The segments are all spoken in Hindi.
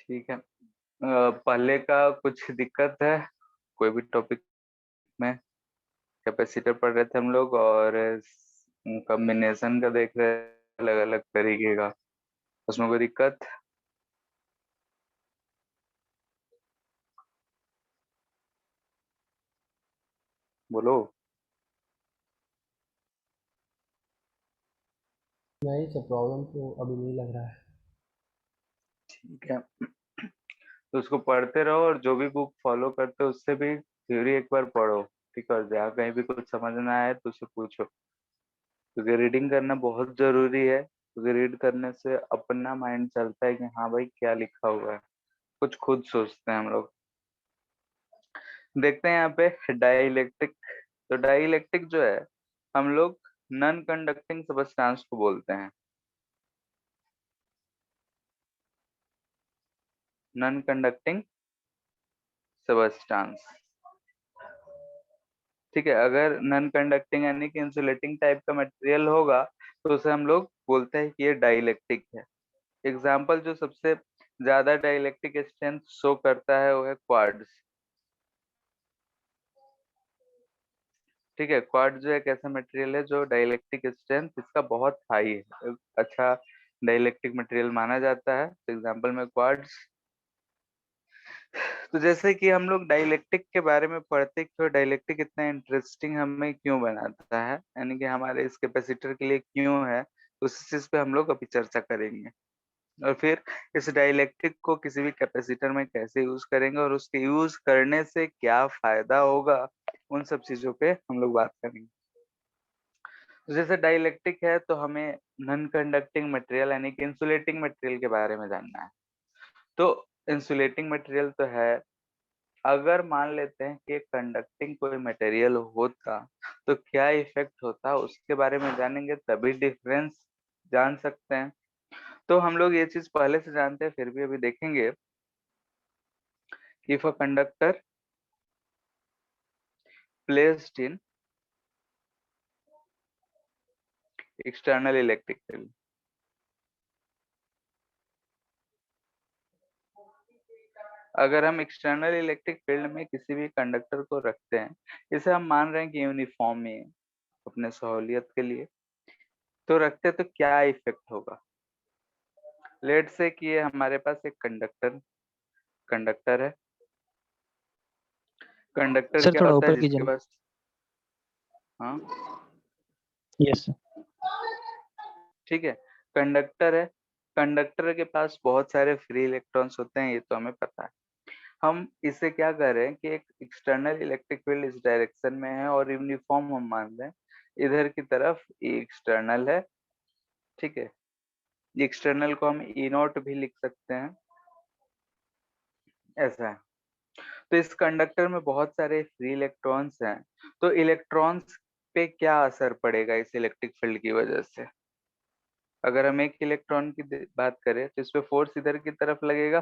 ठीक है। पहले का कुछ दिक्कत है कोई भी टॉपिक में? कैपेसिटर पढ़ रहे थे हम लोग और कॉम्बिनेशन का देख रहे थे अलग अलग तरीके का। उसमें कोई दिक्कत? बोलो। नहीं सर, प्रॉब्लम तो अभी नहीं लग रहा है। ठीक है, तो उसको पढ़ते रहो और जो भी बुक फॉलो करते हो उससे भी थ्योरी एक बार पढ़ो। ठीक है, और जहाँ कहीं भी कुछ समझ ना आए तो उससे पूछो, क्योंकि रीडिंग करना बहुत जरूरी है। क्योंकि रीड करने से अपना माइंड चलता है कि हाँ भाई क्या लिखा हुआ है, कुछ खुद सोचते हैं हम लोग। देखते हैं यहाँ पे डाइलेक्ट्रिक। तो डाइलेक्ट्रिक जो है हम लोग नॉन कंडक्टिंग सबस्टांस को बोलते हैं। Non conducting substance. ठीक है, अगर नॉन कंडक्टिंग यानी कि इंसुलेटिंग टाइप का मटेरियल होगा तो उसे हम लोग बोलते हैं कि ये डाइलेक्ट्रिक है। एग्जाम्पल जो सबसे ज्यादा डाइलेक्ट्रिक स्ट्रेंथ शो करता है वो है क्वार्ट्ज। ठीक है, क्वार्ट्ज जो एक ऐसा मटेरियल है जो डाइलेक्ट्रिक स्ट्रेंथ इसका बहुत हाई है, अच्छा डाइलेक्ट्रिक मटेरियल माना जाता है। तो एग्जाम्पल में क्वार्ट्ज। तो जैसे कि हम लोग डाइलेक्ट्रिक के बारे में पढ़ते क्यों, डाइलेक्ट्रिक इतना इंटरेस्टिंग हमें क्यों बनाता है, यानी कि हमारे इस कैपेसिटर के लिए क्यों है, उस चीज पे हम लोग अभी चर्चा करेंगे। और फिर इस डाइलेक्ट्रिक को किसी भी कैपेसिटर में कैसे यूज करेंगे और उसके यूज करने से क्या फायदा होगा, उन सब चीजों पे हम लोग बात करेंगे। तो जैसे डाइलेक्ट्रिक है तो हमें नॉन कंडक्टिंग मटेरियल यानी कि इंसुलेटिंग मटेरियल के बारे में जानना है। तो इंसुलेटिंग मटेरियल तो है, अगर मान लेते हैं कि कंडक्टिंग कोई मटेरियल होता तो क्या इफेक्ट होता उसके बारे में जानेंगे तभी डिफरेंस जान सकते हैं। तो हम लोग ये चीज पहले से जानते हैं फिर भी अभी देखेंगे कि if a conductor placed in external electric field, अगर हम एक्सटर्नल इलेक्ट्रिक फील्ड में किसी भी कंडक्टर को रखते हैं, इसे हम मान रहे हैं कि यूनिफॉर्म ही है अपने सहूलियत के लिए, तो रखते हैं तो क्या इफेक्ट होगा। लेट से कि ये हमारे पास एक कंडक्टर कंडक्टर है। कंडक्टर सर क्या थोड़ा होता है ऊपर कीजिए जिसके ना। पास, हाँ यस सर। ठीक है, कंडक्टर है। कंडक्टर के पास बहुत सारे फ्री इलेक्ट्रॉन्स होते हैं, ये तो हमें पता है। हम इसे क्या कर रहे हैं कि एक एक्सटर्नल इलेक्ट्रिक फील्ड इस डायरेक्शन में है और यूनिफॉर्म हम मान रहे हैं, इधर की तरफ ये एक्सटर्नल है। ठीक है, एक्सटर्नल को हम ई नॉट भी लिख सकते हैं, ऐसा है। तो इस कंडक्टर में बहुत सारे फ्री इलेक्ट्रॉन्स हैं, तो इलेक्ट्रॉन्स पे क्या असर पड़ेगा इस इलेक्ट्रिक फील्ड की वजह से। अगर हम एक इलेक्ट्रॉन की बात करें तो इस पे फोर्स इधर की तरफ लगेगा,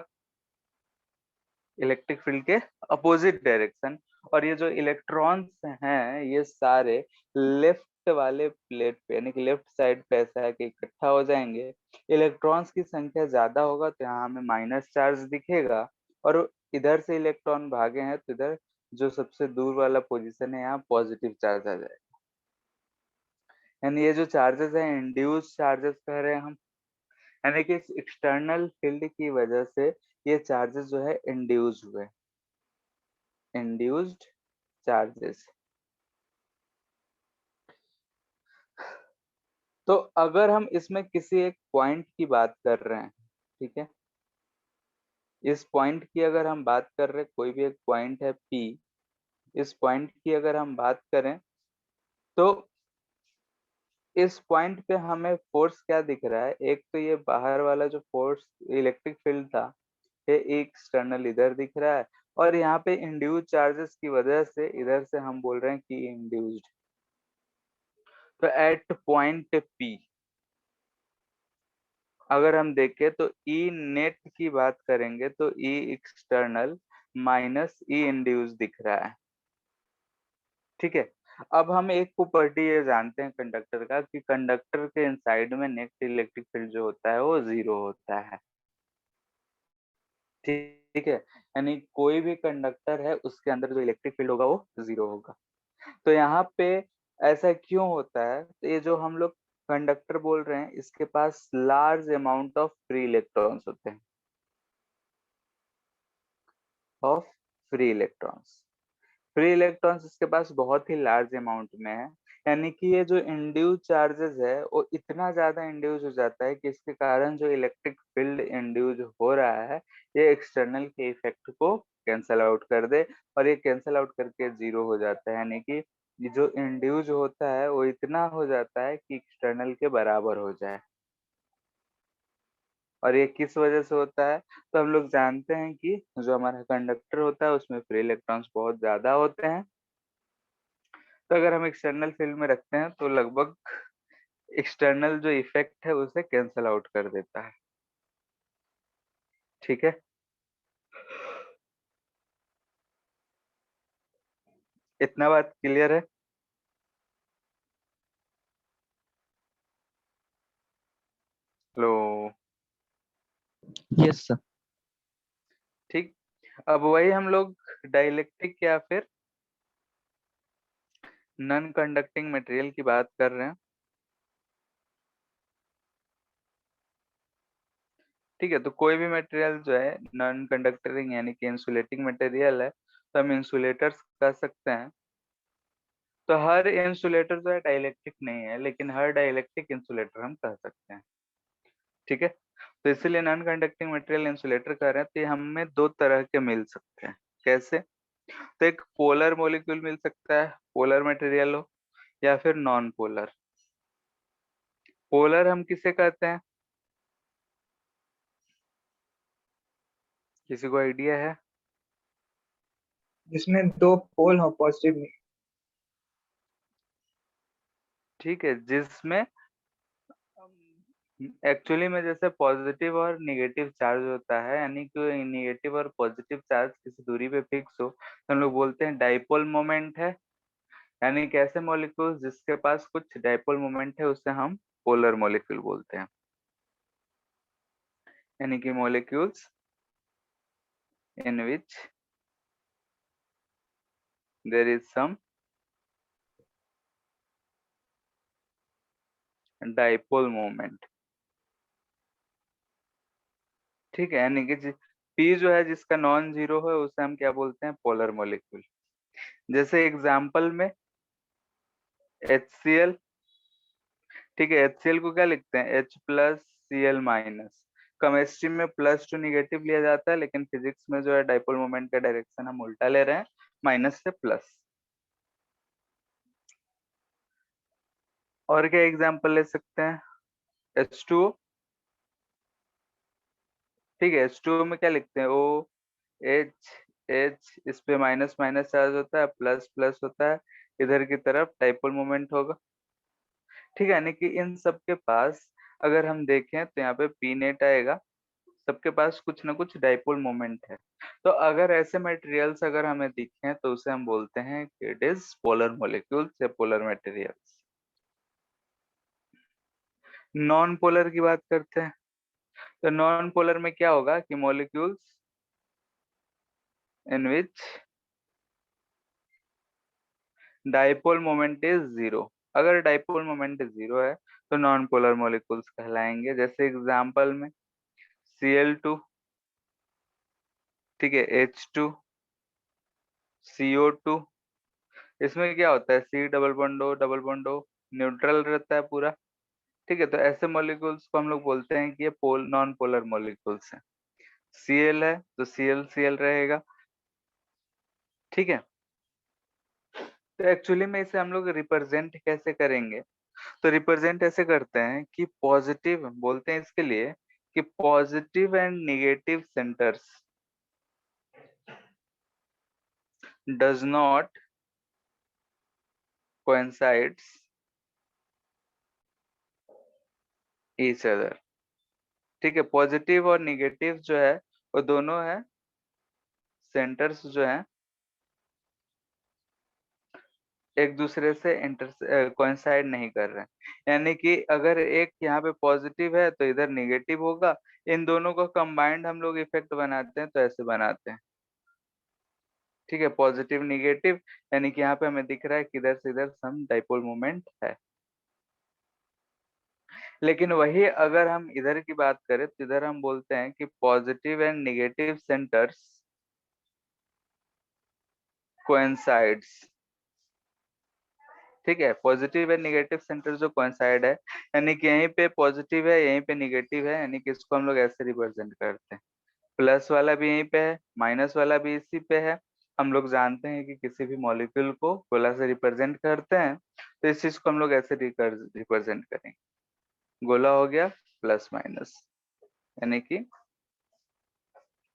इलेक्ट्रिक फील्ड के अपोजिट डायरेक्शन। और ये जो इलेक्ट्रॉन्स हैं ये सारे लेफ्ट वाले प्लेट पे यानी कि लेफ्ट साइड पे ऐसा है कि इकट्ठा हो जाएंगे। इलेक्ट्रॉन्स की संख्या ज्यादा होगा तो यहाँ हमें माइनस चार्ज दिखेगा, और इधर से इलेक्ट्रॉन भागे हैं तो इधर जो सबसे दूर वाला पोजीशन है यहाँ पॉजिटिव चार्ज आ जाएगा। यानी ये जो चार्जेस है इंड्यूस चार्जेस कह रहे हैं हम, यानी कि इस एक्सटर्नल फील्ड की वजह से ये चार्जेस जो है इंड्यूस हुए, इंड्यूस्ड चार्जेस। तो अगर हम इसमें किसी एक पॉइंट की बात कर रहे हैं, ठीक है, इस पॉइंट की अगर हम बात कर रहे हैं, कोई भी एक पॉइंट है P, इस पॉइंट की अगर हम बात करें तो इस पॉइंट पे हमें फोर्स क्या दिख रहा है, एक तो ये बाहर वाला जो फोर्स इलेक्ट्रिक फील्ड था ये एक्सटर्नल इधर दिख रहा है, और यहाँ पे इंड्यूस चार्जेस की वजह से इधर से हम बोल रहे हैं कि इंड्यूस्ड। तो एट पॉइंट P अगर हम देखें तो ई नेट की बात करेंगे तो ई एक्सटर्नल माइनस ई इंड्यूस दिख रहा है। ठीक है, अब हम एक प्रॉपर्टी ये जानते हैं कंडक्टर का कि कंडक्टर के इनसाइड में नेट इलेक्ट्रिक फील्ड जो होता है वो जीरो होता है। ठीक है, यानी कोई भी कंडक्टर है उसके अंदर जो इलेक्ट्रिक फील्ड होगा वो 0 होगा। तो यहाँ पे ऐसा क्यों होता है? तो ये जो हम लोग कंडक्टर बोल रहे हैं इसके पास large amount of free electrons होते हैं, of free electrons. Free electrons इसके पास बहुत ही लार्ज अमाउंट में है, यानी कि ये जो इंड्यूस चार्जेस है वो इतना ज्यादा इंड्यूस हो जाता है कि इसके कारण जो इलेक्ट्रिक फील्ड इंड्यूस हो रहा है ये एक्सटर्नल के इफेक्ट को कैंसल आउट कर दे, और ये कैंसल आउट करके 0 हो जाता है, यानी कि ये जो इंड्यूस होता है वो इतना हो जाता है कि एक्सटर्नल के बराबर हो जाए। और ये किस वजह से होता है? तो हम लोग जानते हैं कि जो हमारा कंडक्टर होता है उसमें फ्री इलेक्ट्रॉन्स बहुत ज्यादा होते हैं, तो अगर हम एक्सटर्नल फील्ड में रखते हैं तो लगभग एक्सटर्नल जो इफेक्ट है उसे कैंसल आउट कर देता है। ठीक है, इतना बात क्लियर है? लो, यस सर। ठीक। अब वही हम लोग डाइलेक्ट्रिक या फिर नॉन कंडक्टिंग मटेरियल की बात कर रहे हैं। ठीक है, तो कोई भी मटेरियल जो है नॉन कंडक्टिंग यानी कि इंसुलेटिंग मटेरियल है तो हम इंसुलेटर्स कह सकते हैं। तो हर इंसुलेटर जो है डाइलेक्ट्रिक नहीं है, लेकिन हर डाइलेक्ट्रिक इंसुलेटर हम कह सकते हैं। ठीक है, तो इसीलिए नॉन कंडक्टिंग मटेरियल इंसुलेटर कह रहे हैं, तो ये हमें दो तरह के मिल सकते हैं। कैसे? तो एक पोलर मॉलिक्यूल मिल सकता है, पोलर मटेरियल हो, या फिर नॉन पोलर। पोलर हम किसे कहते हैं? किसी को आइडिया है? जिसमें दो पोल हो, पॉजिटिव। ठीक है, जिसमें एक्चुअली में जैसे पॉजिटिव और निगेटिव चार्ज होता है, यानी कि निगेटिव और पॉजिटिव चार्ज किसी दूरी पे फिक्स हो तो हम लोग बोलते हैं डाइपोल मोमेंट है। यानी कि ऐसे मॉलिक्यूल जिसके पास कुछ डाइपोल मोमेंट है उसे हम पोलर मॉलिक्यूल बोलते हैं, यानी कि molecules in which there is some dipole moment. ठीक है, यानी कि पी जो है जिसका नॉन जीरो है उसे हम क्या बोलते हैं? Polar molecule. जैसे एग्जाम्पल में HCl। ठीक है, HCl को क्या लिखते हैं? H+Cl-। केमिस्ट्री में प्लस टू निगेटिव लिया जाता है, लेकिन फिजिक्स में जो है डाइपोल मोमेंट का डायरेक्शन हम उल्टा ले रहे हैं, माइनस से प्लस। और क्या एग्जाम्पल ले सकते हैं? H2O। ठीक है, H2O में क्या लिखते हैं? OH। इस पे माइनस माइनस चार्ज होता है, प्लस प्लस होता है, इधर की तरफ डाइपोल मोमेंट होगा। ठीक है, यानी कि इन सब के पास अगर हम देखें तो यहाँ पे पी नेट आएगा, सबके पास कुछ ना कुछ डाइपोल मोमेंट है। तो अगर ऐसे मटेरियल्स अगर हमें दिखें तो उसे हम बोलते हैं कि इट इज पोलर मॉलिक्यूल्स या पोलर मटेरियल्स। नॉन पोलर की बात करते हैं, तो नॉन पोलर में क्या होगा कि molecules in which dipole moment is 0। अगर डाइपोल मोमेंट 0 है तो नॉन पोलर मॉलिक्यूल्स कहलाएंगे। जैसे एग्जांपल में Cl2। ठीक है, H2, CO2। इसमें क्या होता है? C double bond O double bond O, neutral रहता है पूरा। ठीक है, तो ऐसे मॉलिक्यूल्स को हम लोग बोलते हैं कि ये नॉन पोलर मॉलिक्यूल्स हैं। Cl है तो Cl रहेगा। ठीक है, तो एक्चुअली में इसे हम लोग रिप्रेजेंट कैसे करेंगे? तो रिप्रेजेंट ऐसे करते हैं कि पॉजिटिव बोलते हैं इसके लिए कि positive and negative centres does not coincides each other. ठीक है, पॉजिटिव और निगेटिव जो है वो दोनों है सेंटर्स जो है एक दूसरे से इंटर कोइंसाइड नहीं कर रहे हैं। यानी कि अगर एक यहाँ पे पॉजिटिव है तो इधर निगेटिव होगा। इन दोनों को कंबाइंड हम लोग इफेक्ट बनाते हैं तो ऐसे बनाते हैं। ठीक है, पॉजिटिव निगेटिव, यानी कि यहाँ पे हमें दिख रहा है कि इधर से इधर सम डाइपोल मोमेंट है। लेकिन वही अगर हम इधर की बात करें तो इधर हम बोलते हैं कि positive and negative centres coincides. ठीक है, पॉजिटिव एंड निगेटिव सेंटर जो कोइंसाइड है, यानी कि यहीं पे पॉजिटिव है यहीं पे निगेटिव है, यानी कि इसको हम लोग ऐसे रिप्रेजेंट करते हैं। प्लस वाला भी यहीं पे है, माइनस वाला भी इसी पे है। हम लोग जानते हैं कि किसी भी मॉलिक्यूल को गोला से रिप्रेजेंट करते हैं, तो इस चीज को हम लोग ऐसे रिप्रेजेंट करेंगे। गोला हो गया प्लस माइनस, यानी कि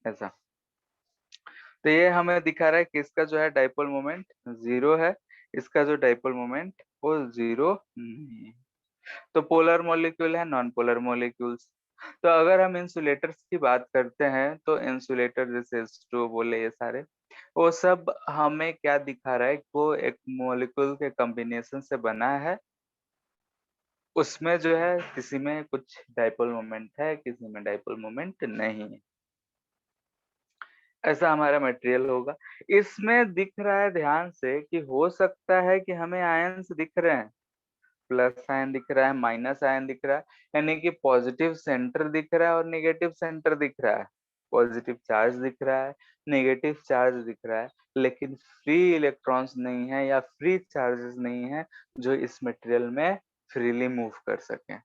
ऐसा। तो ये हमें दिखा रहा है कि इसका जो है डाइपोल मोमेंट जीरो है, इसका जो डाइपोल मोमेंट वो जीरो नहीं है। तो पोलर मॉलिक्यूल है, नॉन पोलर मॉलिक्यूल्स। तो अगर हम इंसुलेटर्स की बात करते हैं तो इंसुलेटर जैसे H2O बोले, ये सारे वो सब हमें क्या दिखा रहा है कि वो एक मॉलिक्यूल के कॉम्बिनेशन से बना है। उसमें जो है किसी में कुछ डाइपोल मोमेंट है, किसी में डाइपोल मोमेंट नहीं है। ऐसा हमारा मटेरियल होगा। इसमें दिख रहा है ध्यान से कि हो सकता है कि हमें आयंस दिख रहे हैं, प्लस आयन दिख रहा है, माइनस आयन दिख रहा है, यानी कि पॉजिटिव सेंटर दिख रहा है और नेगेटिव सेंटर दिख रहा है। पॉजिटिव चार्ज दिख रहा है, नेगेटिव चार्ज दिख रहा है, लेकिन फ्री इलेक्ट्रॉन्स नहीं है या फ्री चार्जेस नहीं है जो इस मटेरियल में फ्रीली मूव कर सके।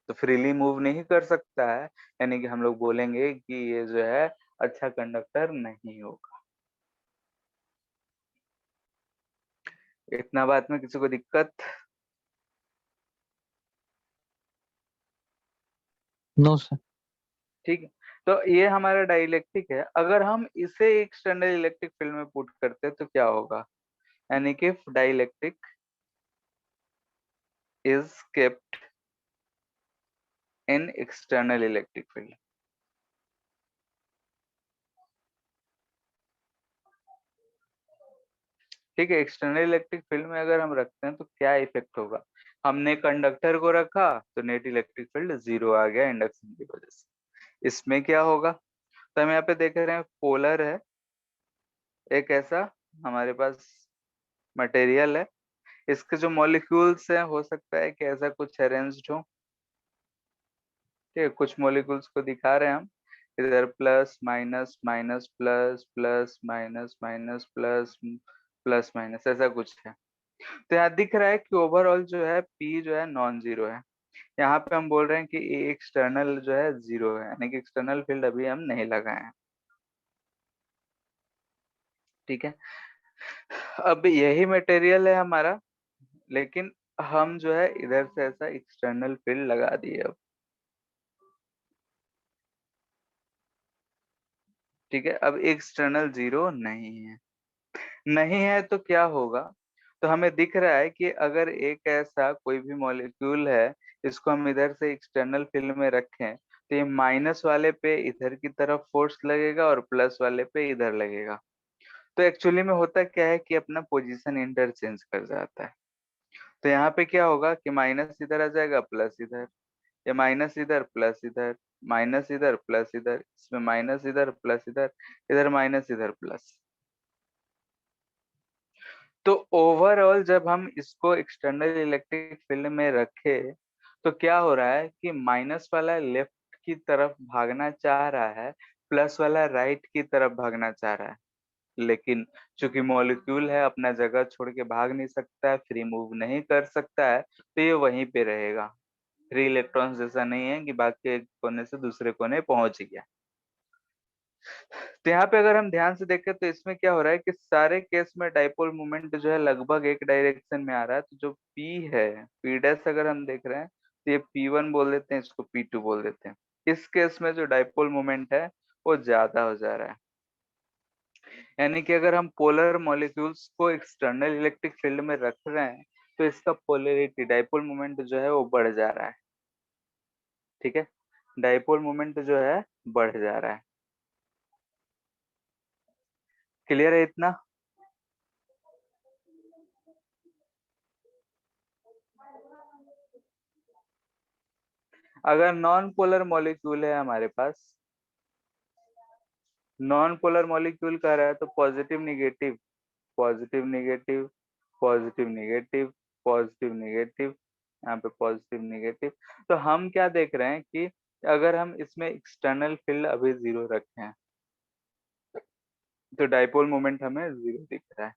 तो फ्रीली मूव नहीं कर सकता है, यानी कि हम लोग बोलेंगे कि ये जो है अच्छा कंडक्टर नहीं होगा। इतना बात में किसी को दिक्कत? No sir. ठीक है, तो ये हमारा डाइलेक्ट्रिक है। अगर हम इसे एक्सटर्नल इलेक्ट्रिक फील्ड में पुट करते हैं तो क्या होगा, यानी कि dielectric is kept in external electric field. ठीक है, एक्सटर्नल इलेक्ट्रिक फील्ड में अगर हम रखते हैं तो क्या इफेक्ट होगा। हमने कंडक्टर को रखा तो नेट इलेक्ट्रिक फील्ड जीरो आ गया इंडक्शन की वजह से। इसमें क्या होगा, तो हम यहाँ पे देख रहे हैं पोलर है, एक ऐसा हमारे पास मटेरियल है। इसके जो मॉलिक्यूल्स हैं हो सकता है कि ऐसा कुछ अरेंज्ड हो। ठीक है, कुछ मॉलिक्यूल्स को दिखा रहे हैं हम, इधर plus minus minus plus plus minus minus plus plus minus ऐसा कुछ है। तो यहाँ दिख रहा है कि ओवरऑल जो है पी जो है नॉन जीरो है। यहाँ पे हम बोल रहे हैं कि एक्सटर्नल जो है जीरो है, यानी कि एक्सटर्नल फील्ड अभी हम नहीं लगाए हैं। ठीक है, अब यही मटेरियल है हमारा, लेकिन हम जो है इधर से ऐसा एक्सटर्नल फील्ड लगा दिए अब। ठीक है, अब एक्सटर्नल जीरो नहीं है। नहीं है तो क्या होगा, तो हमें दिख रहा है कि अगर एक ऐसा कोई भी मॉलिक्यूल है, इसको हम इधर से एक्सटर्नल फील्ड में रखें तो ये माइनस वाले पे इधर की तरफ फोर्स लगेगा और प्लस वाले पे इधर लगेगा। तो एक्चुअली में होता क्या है कि अपना पोजीशन इंटरचेंज कर जाता है। तो यहाँ पे क्या होगा कि माइनस इधर आ जाएगा प्लस इधर, या माइनस इधर प्लस इधर, माइनस इधर प्लस इधर, इसमें माइनस इधर प्लस इधर, इधर माइनस इधर प्लस। तो ओवरऑल जब हम इसको एक्सटर्नल इलेक्ट्रिक फील्ड में रखे तो क्या हो रहा है कि माइनस वाला लेफ्ट की तरफ भागना चाह रहा है, प्लस वाला राइट की तरफ भागना चाह रहा है। लेकिन चूंकि मॉलिक्यूल है अपना जगह छोड़ के भाग नहीं सकता है, फ्री मूव नहीं कर सकता है, तो ये वहीं पे रहेगा। फ्री इलेक्ट्रॉन्स जैसा नहीं है कि भाग के एक कोने से दूसरे कोने पहुंच गया। तो यहाँ पे अगर हम ध्यान से देखें तो इसमें क्या हो रहा है कि सारे केस में डाइपोल मोमेंट जो है लगभग एक डायरेक्शन में आ रहा है। तो जो पी है, पी डैश अगर हम देख रहे हैं तो ये P1 बोल देते हैं, इसको P2 बोल देते हैं। इस केस में जो डाइपोल मोमेंट है वो ज्यादा हो जा रहा है। यानी कि अगर हम पोलर मॉलिक्यूल्स को एक्सटर्नल इलेक्ट्रिक फील्ड में रख रहे हैं तो इसका पोलरिटी डाइपोल मोमेंट जो है वो बढ़ जा रहा है। ठीक है, डाइपोल मोमेंट जो है बढ़ जा रहा है। क्लियर है इतना? अगर नॉन पोलर मॉलिक्यूल है हमारे पास, नॉन पोलर मॉलिक्यूल कह रहा है तो positive negative, positive negative, positive negative, positive negative, यहाँ पे पॉजिटिव निगेटिव। तो हम क्या देख रहे हैं कि अगर हम इसमें एक्सटर्नल फील्ड अभी 0 रखें तो डाइपोल मोमेंट हमें 0 दिख रहा है।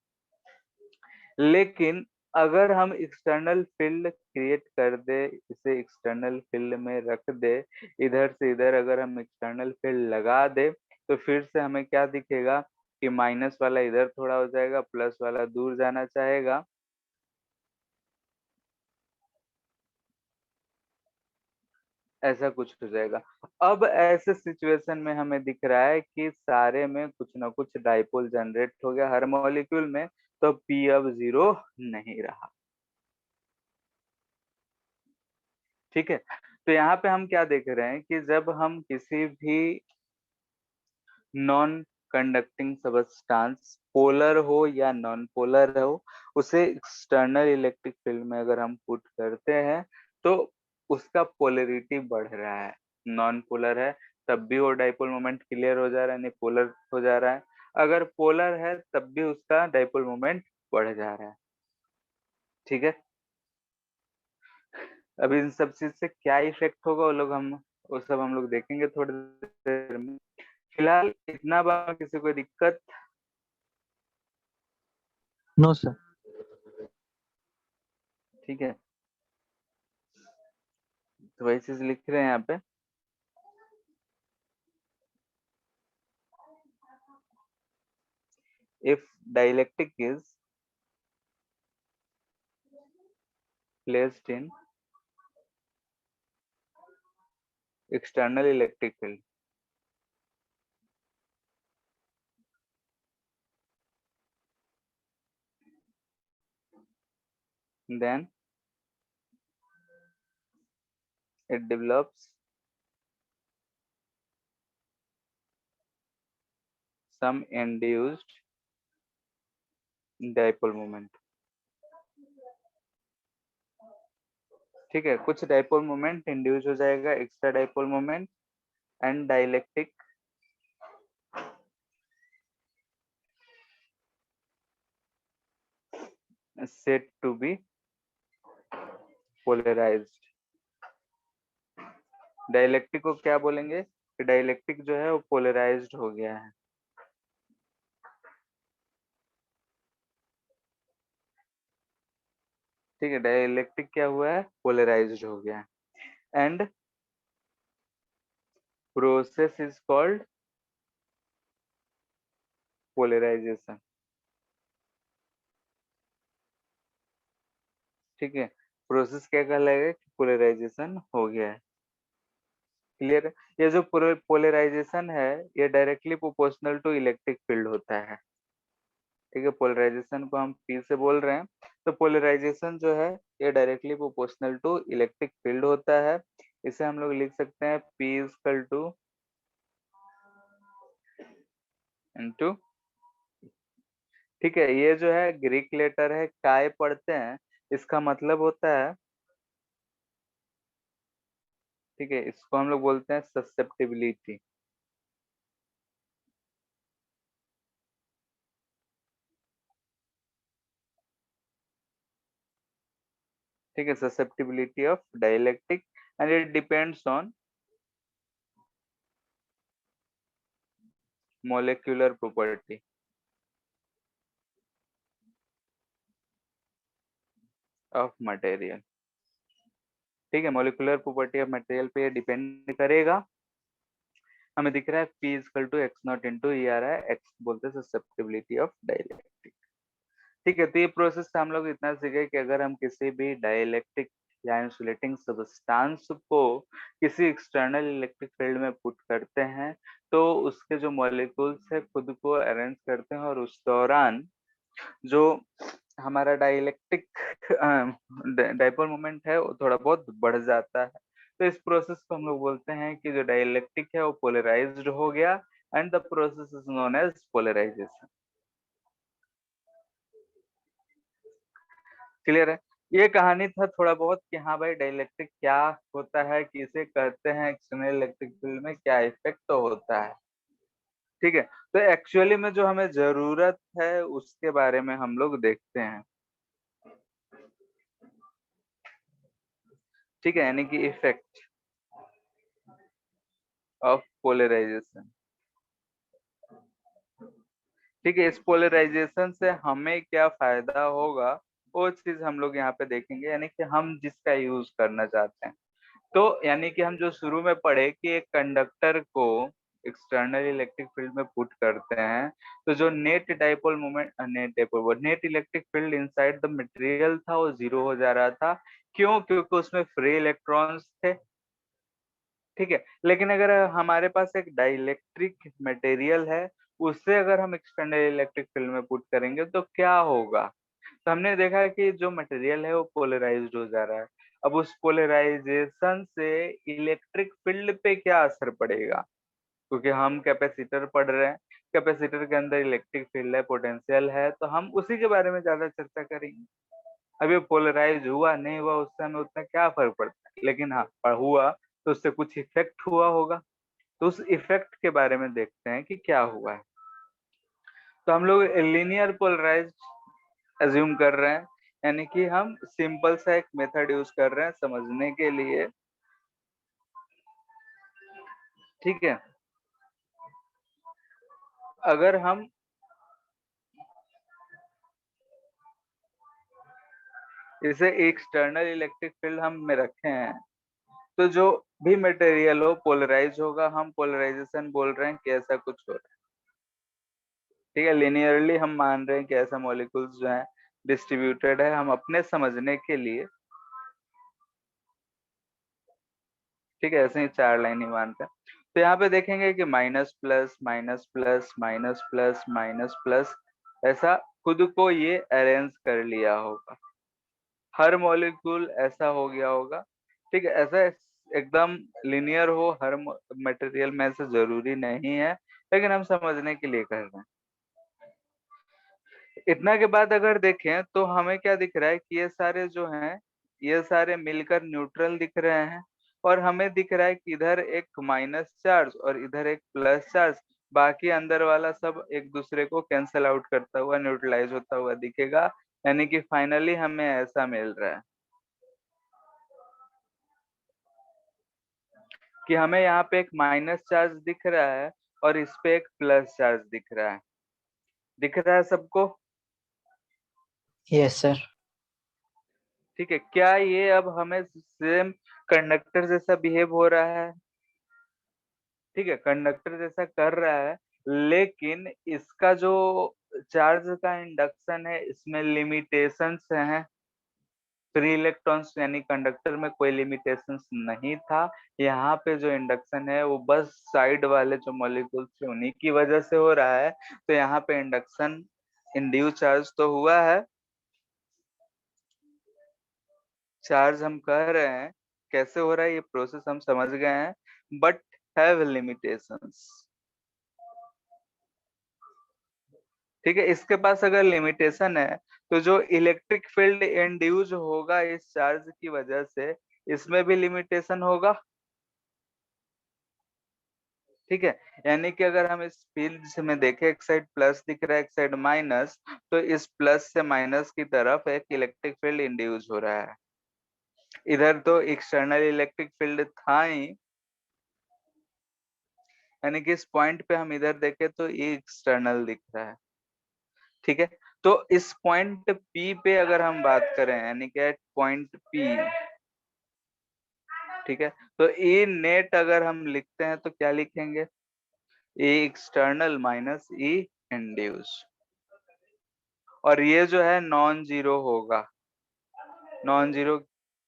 लेकिन अगर हम एक्सटर्नल फील्ड क्रिएट कर दे, इसे एक्सटर्नल फील्ड में रख दे, इधर से इधर अगर हम एक्सटर्नल फील्ड लगा दे तो फिर से हमें क्या दिखेगा कि माइनस वाला इधर थोड़ा हो जाएगा, प्लस वाला दूर जाना चाहेगा, ऐसा कुछ हो जाएगा। अब ऐसे सिचुएशन में हमें दिख रहा है कि सारे में कुछ ना कुछ डाइपोल जनरेट हो गया हर मॉलिक्यूल में, तो पी अब 0 नहीं रहा। ठीक है, तो यहाँ पे हम क्या देख रहे हैं कि जब हम किसी भी नॉन कंडक्टिंग सबस्टांस, पोलर हो या नॉन पोलर हो, उसे एक्सटर्नल इलेक्ट्रिक फील्ड में अगर हम पुट करते हैं तो उसका पोलरिटी बढ़ रहा है। नॉन पोलर है तब भी वो डाइपोल मोमेंट क्लियर हो जा रहा है, नहीं पोलर हो जा रहा है। अगर पोलर है तब भी उसका डाइपोल मोमेंट बढ़ जा रहा है। ठीक है, अभी इन सब चीज से क्या इफेक्ट होगा वो सब हम लोग देखेंगे थोड़ी देर में। फिलहाल इतना बार किसी को दिक्कत? No sir. ठीक है, तो वही चीज लिख रहे हैं यहाँ पे। If dielectric is placed in external electric field, then it develops some induced dipole moment। ठीक है, कुछ डाइपोल मोमेंट इंड्यूस हो जाएगा, extra dipole moment, and dielectric said to be polarized। Dielectric को क्या बोलेंगे कि डाइलेक्ट्रिक जो है वो पोलराइज्ड हो गया है। ठीक है, डाइलेक्ट्रिक क्या हुआ है, पोलराइज्ड हो गया है। And process is called polarisation. ठीक है, प्रोसेस क्या कहलाएगा, पोलराइजेशन हो गया है। क्लियर है, ये जो पोलराइजेशन है ये directly proportional to electric field होता है। ठीक है, पोलराइजेशन को हम पी से बोल रहे हैं, तो पोलराइजेशन जो है ये directly proportional to electric field होता है। इसे हम लोग लिख सकते हैं पी इक्वल टू इनटू। ठीक है, ये जो है ग्रीक लेटर है, काय पढ़ते हैं, इसका मतलब होता है, ठीक है, इसको हम लोग बोलते हैं ससेप्टिबिलिटी। ठीक है, susceptibility of dielectric, and it depends on molecular property of material. ठीक है, मोलिकुलर प्रॉपर्टी ऑफ मटेरियल पे डिपेंड करेगा। हमें दिख रहा है P equal to x not into ये आ रहा है, एक्स बोलते हैं ससेप्टिबिलिटी ऑफ डाइलेक्ट्रिक। ठीक है, तो ये प्रोसेस से हम लोग इतना सीखे कि अगर हम किसी भी डाइलेक्ट्रिक या इंसुलेटिंग सब्सटेंस को किसी एक्सटर्नल इलेक्ट्रिक फील्ड में पुट करते हैं तो उसके जो मॉलिक्यूल्स है खुद को अरेंज करते हैं, और उस दौरान जो हमारा डाइलेक्ट्रिक डाइपोल मोमेंट है वो थोड़ा बहुत बढ़ जाता है। तो इस प्रोसेस को हम लोग बोलते हैं कि जो डाइलेक्ट्रिक है वो पोलराइज्ड हो गया, and the process is known as polarisation. Clear है, ये कहानी था थोड़ा बहुत कि हाँ भाई डाइलेक्ट्रिक क्या होता है, किसे कहते हैं, एक्सटर्नल इलेक्ट्रिक फील्ड में क्या इफेक्ट तो होता है। ठीक है, तो एक्चुअली में जो हमें जरूरत है उसके बारे में हम लोग देखते हैं। ठीक है, यानी कि इफेक्ट ऑफ पोलराइजेशन। ठीक है, इस पोलराइजेशन से हमें क्या फायदा होगा वो चीज हम लोग यहाँ पे देखेंगे, यानी कि हम जिसका यूज करना चाहते हैं। तो यानी कि हम जो शुरू में पढ़े कि एक कंडक्टर को एक्सटर्नल इलेक्ट्रिक फील्ड में पुट करते हैं, तो जो net dipole moment, net electric field inside the material था वो जीरो हो जा रहा था। क्यों? क्योंकि उसमें फ्री इलेक्ट्रॉन्स थे। ठीक है, लेकिन अगर हमारे पास एक डाइलेक्ट्रिक मटेरियल है, उससे अगर हम एक्सटर्नल इलेक्ट्रिक फील्ड में पुट करेंगे तो क्या होगा? तो हमने देखा है कि जो मटेरियल है वो पोलराइज्ड हो जा रहा है। अब उस पोलराइजेशन से इलेक्ट्रिक फील्ड पे क्या असर पड़ेगा? क्योंकि हम कैपेसिटर पढ़ रहे हैं, कैपेसिटर के अंदर इलेक्ट्रिक फील्ड है, पोटेंशियल है, तो हम उसी के बारे में ज्यादा चर्चा करेंगे। अब ये पोलराइज हुआ नहीं हुआ उससे हमें उतना क्या फर्क पड़ता है, लेकिन हाँ हुआ तो उससे कुछ इफेक्ट हुआ होगा। तो उस इफेक्ट के बारे में देखते हैं कि क्या हुआ है। तो हम लोग लीनियर पोलराइज अज्यूम कर रहे हैं, यानी कि हम सिंपल सा एक मेथड यूज कर रहे हैं समझने के लिए। ठीक है, अगर हम इसे एक्सटर्नल इलेक्ट्रिक फील्ड हम में रखे हैं, तो जो भी मटेरियल हो पोलराइज होगा। हम पोलराइजेशन बोल रहे हैं कि ऐसा कुछ हो रहा है। ठीक है, लिनियरली हम मान रहे हैं कि ऐसा मॉलिक्यूल्स जो है डिस्ट्रीब्यूटेड है, हम अपने समझने के लिए। ठीक है, ऐसे ही चार लाइन ही मानते हैं। तो यहाँ पे देखेंगे कि minus plus minus plus minus plus minus plus, ऐसा खुद को ये अरेंज कर लिया होगा। हर मॉलिक्यूल ऐसा हो गया होगा। ठीक है, ऐसा एकदम लिनियर हो हर मटेरियल में, ऐसा जरूरी नहीं है, लेकिन हम समझने के लिए कर रहे हैं। इतना के बाद अगर देखें तो हमें क्या दिख रहा है कि ये सारे जो हैं ये सारे मिलकर न्यूट्रल दिख रहे हैं, और हमें दिख रहा है कि इधर एक माइनस चार्ज और इधर एक प्लस चार्ज। बाकी अंदर वाला सब एक दूसरे को कैंसल आउट करता हुआ न्यूट्रलाइज होता हुआ दिखेगा, यानी कि फाइनली हमें ऐसा मिल रहा है कि हमें यहाँ पे एक माइनस चार्ज दिख रहा है और इस पे एक प्लस चार्ज दिख रहा है। दिख रहा है सबको? Yes sir. ठीक है, क्या ये अब हमें सेम कंडक्टर जैसा बिहेव हो रहा है? ठीक है, कंडक्टर जैसा कर रहा है, लेकिन इसका जो चार्ज का इंडक्शन है इसमें लिमिटेशंस हैं। फ्री इलेक्ट्रॉन्स यानी कंडक्टर में कोई लिमिटेशंस नहीं था। यहाँ पे जो इंडक्शन है वो बस साइड वाले जो मॉलिक्यूल्स थे उन्हीं की वजह से हो रहा है। तो यहाँ पे इंडक्शन इंड्यूस चार्ज तो हुआ है, चार्ज हम कह रहे हैं कैसे हो रहा है ये प्रोसेस हम समझ गए हैं, बट हैव लिमिटेशंस। ठीक है, इसके पास अगर लिमिटेशन है तो जो इलेक्ट्रिक फील्ड इंड्यूस होगा इस चार्ज की वजह से, इसमें भी लिमिटेशन होगा। ठीक है, यानी कि अगर हम इस फील्ड में देखें, एक साइड प्लस दिख रहा है एक साइड माइनस, तो इस प्लस से माइनस की तरफ एक इलेक्ट्रिक फील्ड इंड्यूस हो रहा है। इधर तो एक्सटर्नल इलेक्ट्रिक फील्ड था ही, यानी कि इस पॉइंट पे हम इधर देखें तो ये एक्सटर्नल दिख रहा है। ठीक है, तो इस पॉइंट P पे अगर हम बात करें, यानी कि पॉइंट P, ठीक है, तो E नेट अगर हम लिखते हैं तो क्या लिखेंगे? E external minus E induce, और ये जो है नॉन जीरो होगा। नॉन जीरो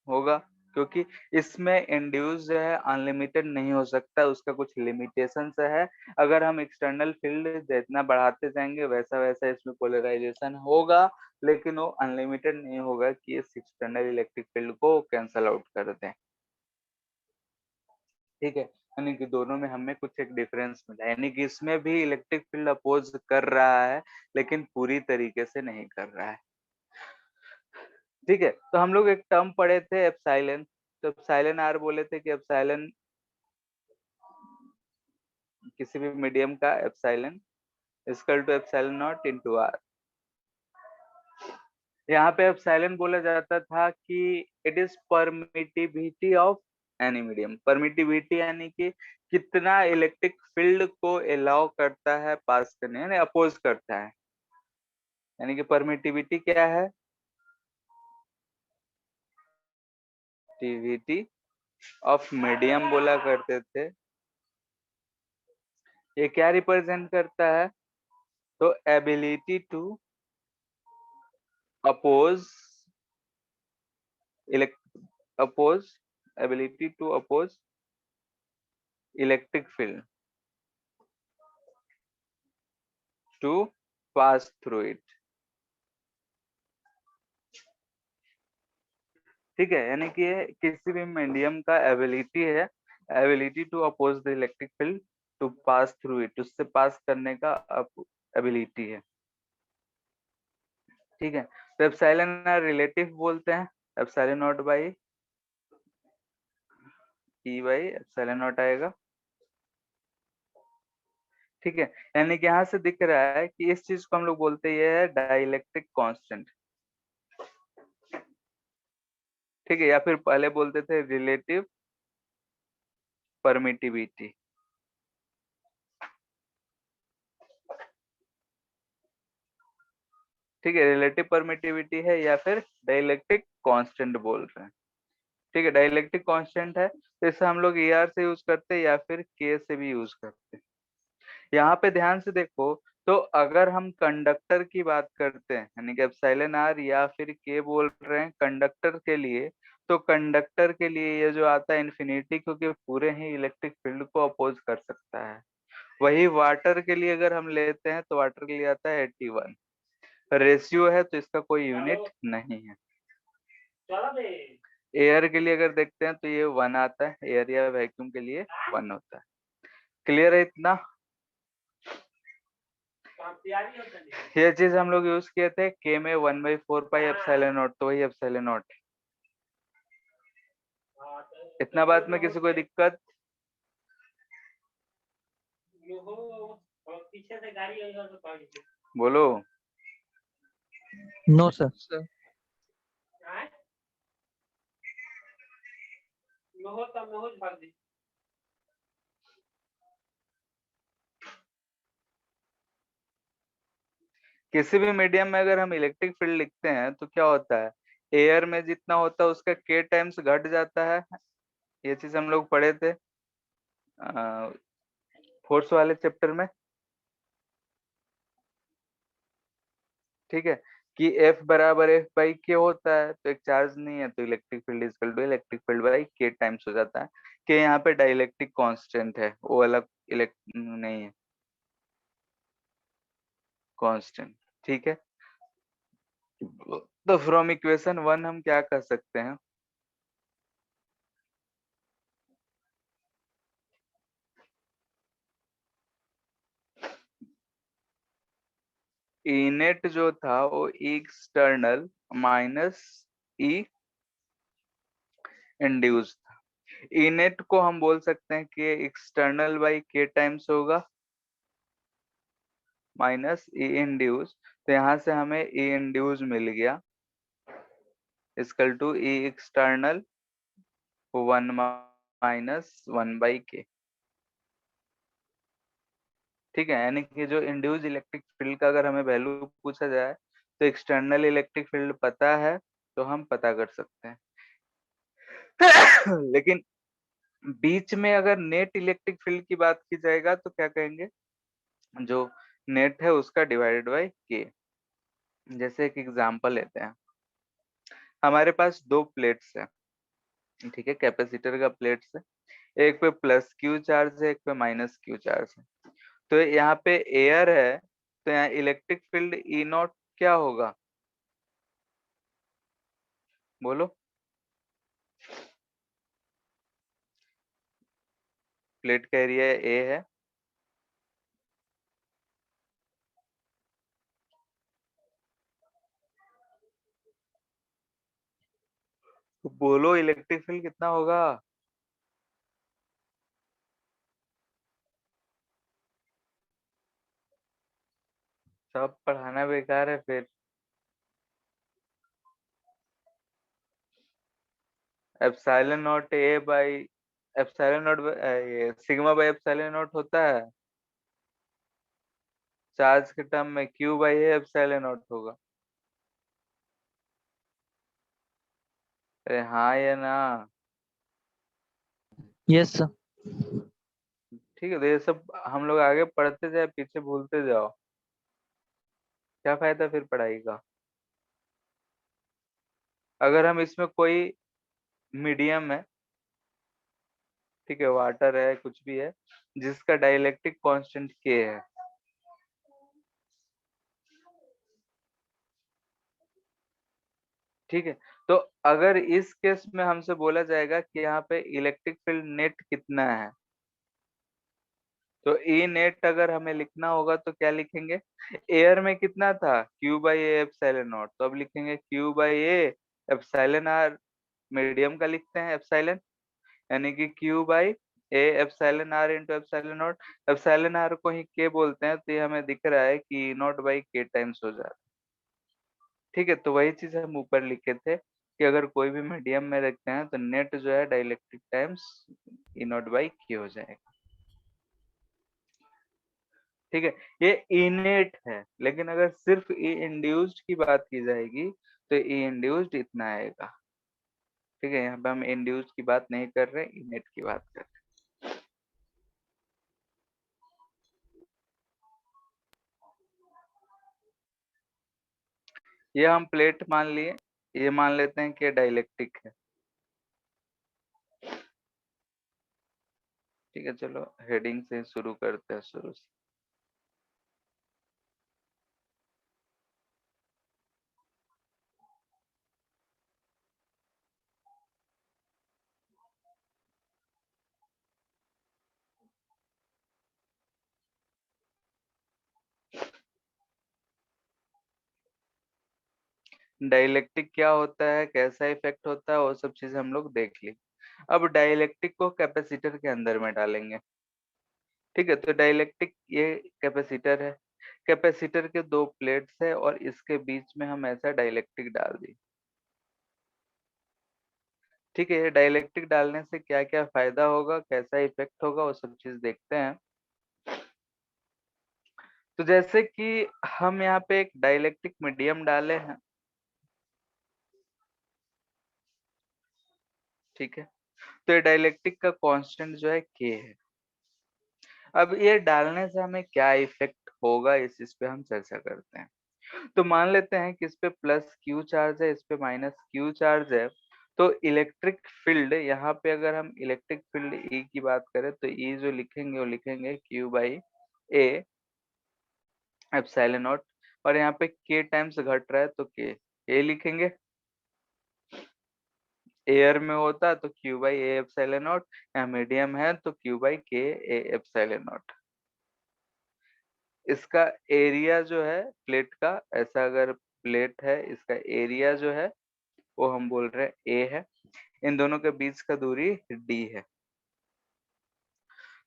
होगा क्योंकि इसमें इंड्यूस जो है अनलिमिटेड नहीं हो सकता, उसका कुछ लिमिटेशंस है। अगर हम एक्सटर्नल फील्ड जितना बढ़ाते जाएंगे वैसा वैसा इसमें पोलराइजेशन होगा, लेकिन वो अनलिमिटेड नहीं होगा कि इस एक्सटर्नल इलेक्ट्रिक फील्ड को कैंसल आउट कर दें। ठीक है, यानी कि दोनों में हमें कुछ एक डिफरेंस मिला, यानी कि इसमें भी इलेक्ट्रिक फील्ड अपोज कर रहा है लेकिन पूरी तरीके से नहीं कर रहा है। ठीक है, तो हम लोग एक टर्म पढ़े थे एप्सिलॉन, तो एप्सिलॉन आर बोले थे कि एप्सिलॉन किसी भी मीडियम का epsilon equal to epsilon not into r. यहाँ पे एप्सिलॉन बोला जाता था कि it is permittivity of any medium. Permittivity यानी कि कितना इलेक्ट्रिक फील्ड को अलाउ करता है पास करने, यानी अपोज करता है। यानी कि परमिटिविटी क्या है? टिविटी ऑफ मीडियम बोला करते थे। ये क्या रिप्रेजेंट करता है? तो ability to oppose oppose ability to oppose electric field to pass through it. ठीक है, यानी कि ये किसी भी मीडियम का एबिलिटी है, ability to oppose the electric field to pass through it, उससे पास करने का एबिलिटी है। ठीक है, तो एप्सिलॉन रिलेटिव बोलते हैं, epsilon not by E by epsilon not आएगा। ठीक है, यानी कि यहाँ से दिख रहा है कि इस चीज को हम लोग बोलते हैं, ये है डाइलेक्ट्रिक कांस्टेंट। ठीक है, या फिर पहले बोलते थे रिलेटिव परमिटिविटी। ठीक है, रिलेटिव परमिटिविटी है या फिर डाइलेक्ट्रिक कांस्टेंट बोल रहे हैं। ठीक है, डाइलेक्ट्रिक कांस्टेंट है तो इसे हम लोग ER से यूज करते हैं या फिर K से भी यूज करते हैं। यहाँ पे ध्यान से देखो, तो अगर हम कंडक्टर की बात करते हैं, यानी कि एप्सिलॉन आर या फिर के बोल रहे हैं कंडक्टर के लिए, तो कंडक्टर के लिए ये जो आता है इन्फिनिटी, क्योंकि पूरे ही इलेक्ट्रिक फील्ड को अपोज कर सकता है। वही वाटर के लिए अगर हम लेते हैं तो वाटर के लिए आता है 81। रेशियो है तो इसका कोई यूनिट नहीं है। एयर के लिए अगर देखते हैं तो ये 1 आता है, एयर या वैक्यूम के लिए 1 होता है। क्लियर है इतना? ये चीज हम लोग यूज किए थे के में 1/4 पाई एप्सिलॉन नॉट, तो वही एप्सिलॉन नॉट। इतना बात में किसी को दिक्कत? बोलो। No sir. सर किसी भी मीडियम में अगर हम इलेक्ट्रिक फील्ड लिखते हैं तो क्या होता है, एयर में जितना होता है उसका के टाइम्स घट जाता है। ये चीज हम लोग पढ़े थे फोर्स वाले चैप्टर में। ठीक है, कि F बराबर F बाई के होता है, तो एक चार्ज नहीं है तो electric field equal to electric field by k times हो जाता है। के यहाँ पे डाइलेक्ट्रिक कांस्टेंट है, वो अलग इलेक्ट नहीं है, कांस्टेंट। ठीक है, तो फ्रॉम इक्वेशन 1 हम क्या कर सकते हैं? ई नेट जो था वो एक्सटर्नल माइनस ई इंड्यूस था। ई नेट को हम बोल सकते हैं कि एक्सटर्नल बाई के टाइम्स होगा माइनस ई इंड्यूस, तो यहाँ से हमें ई इंड्यूस मिल गया equal to E external 1 minus 1/k। ठीक है, यानी कि जो इंड्यूस इलेक्ट्रिक फील्ड का अगर हमें वैल्यू पूछा जाए तो एक्सटर्नल इलेक्ट्रिक फील्ड पता है तो हम पता कर सकते हैं। लेकिन बीच में अगर नेट इलेक्ट्रिक फील्ड की बात की जाएगा तो क्या कहेंगे, जो नेट है उसका डिवाइडेड बाय के। जैसे एक एग्जांपल लेते हैं, हमारे पास दो प्लेट्स है। ठीक है, कैपेसिटर का प्लेट्स है, एक पे प्लस क्यू चार्ज है, एक पे माइनस क्यू चार्ज है। तो यहाँ पे एयर है, तो यहाँ इलेक्ट्रिक फील्ड ई नॉट क्या होगा, बोलो? प्लेट का एरिया ए है, तो बोलो इलेक्ट्रिक फील्ड कितना होगा? सब पढ़ाना बेकार है फिर। Epsilon not a by epsilon not, ये सिग्मा बाई एप्सिलॉन नॉट होता है चार्ज के टर्म में, Q by a epsilon not होगा। अरे हाँ या ना? Yes sir. ठीक है, तो ये सब हम लोग आगे पढ़ते जाए, पीछे भूलते जाओ, क्या फायदा फिर पढ़ाई का? अगर हम इसमें कोई मीडियम है, ठीक है, वाटर है, कुछ भी है, जिसका डाइलेक्ट्रिक कांस्टेंट के है, ठीक है, तो अगर इस केस में हमसे बोला जाएगा कि यहाँ पे इलेक्ट्रिक फील्ड नेट कितना है, तो ई नेट अगर हमें लिखना होगा तो क्या लिखेंगे? एयर में कितना था? Q by a epsilon not, तो अब लिखेंगे q by a epsilon r, medium का लिखते हैं एप्सिलॉन, यानी कि q by a epsilon r into epsilon not. Epsilon r को ही के बोलते हैं, तो ये हमें दिख रहा है कि नॉट बाई के टाइम्स हो जाता है। ठीक है, तो वही चीज हम ऊपर लिखे थे कि अगर कोई भी मीडियम में रखते हैं तो नेट जो है dielectric times E not by के हो जाएगा। ठीक है, ये इनेट है, लेकिन अगर सिर्फ ई इंड्यूस्ड की बात की जाएगी तो ई इंड्यूस्ड इतना आएगा। ठीक है, यहाँ पे हम इंड्यूस्ड की बात नहीं कर रहे, इनेट की बात कर रहे। ये हम प्लेट मान लिए, ये मान लेते हैं कि डाइलेक्ट्रिक है। ठीक है, चलो हेडिंग से शुरू करते हैं, शुरू से। डाइलेक्ट्रिक क्या होता है, कैसा इफेक्ट होता है, वो सब चीजें हम लोग देख ली। अब डाइलेक्ट्रिक को कैपेसिटर के अंदर में डालेंगे। ठीक है, तो डाइलेक्ट्रिक ये कैपेसिटर है, कैपेसिटर के दो प्लेट्स है और इसके बीच में हम ऐसा डाइलेक्ट्रिक डाल दी। ठीक है, ये डाइलेक्ट्रिक डालने से क्या क्या फायदा होगा, कैसा इफेक्ट होगा, वो सब चीज देखते हैं। तो जैसे कि हम यहाँ पे एक डाइलेक्ट्रिक मीडियम डाले हैं, ठीक है, तो ये डाइलेक्ट्रिक का कांस्टेंट जो है के है। अब ये डालने से हमें क्या इफेक्ट होगा, इस पे हम चर्चा करते हैं। तो मान लेते हैं कि इस पे प्लस क्यू चार्ज है, इस पे माइनस क्यू चार्ज है, तो इलेक्ट्रिक फील्ड, यहाँ पे अगर हम इलेक्ट्रिक फील्ड ई की बात करें तो ई जो लिखेंगे वो लिखेंगे q by a epsilon not, और यहाँ पे के टाइम्स घट रहा है तो के ए लिखेंगे। एयर में होता तो Q by a epsilon not, या मीडियम है तो क्यू बाई के ए एप्सिलॉन नॉट। इसका एरिया जो है प्लेट का, ऐसा अगर प्लेट है, इसका एरिया जो है वो हम बोल रहे हैं ए है, इन दोनों के बीच का दूरी डी है।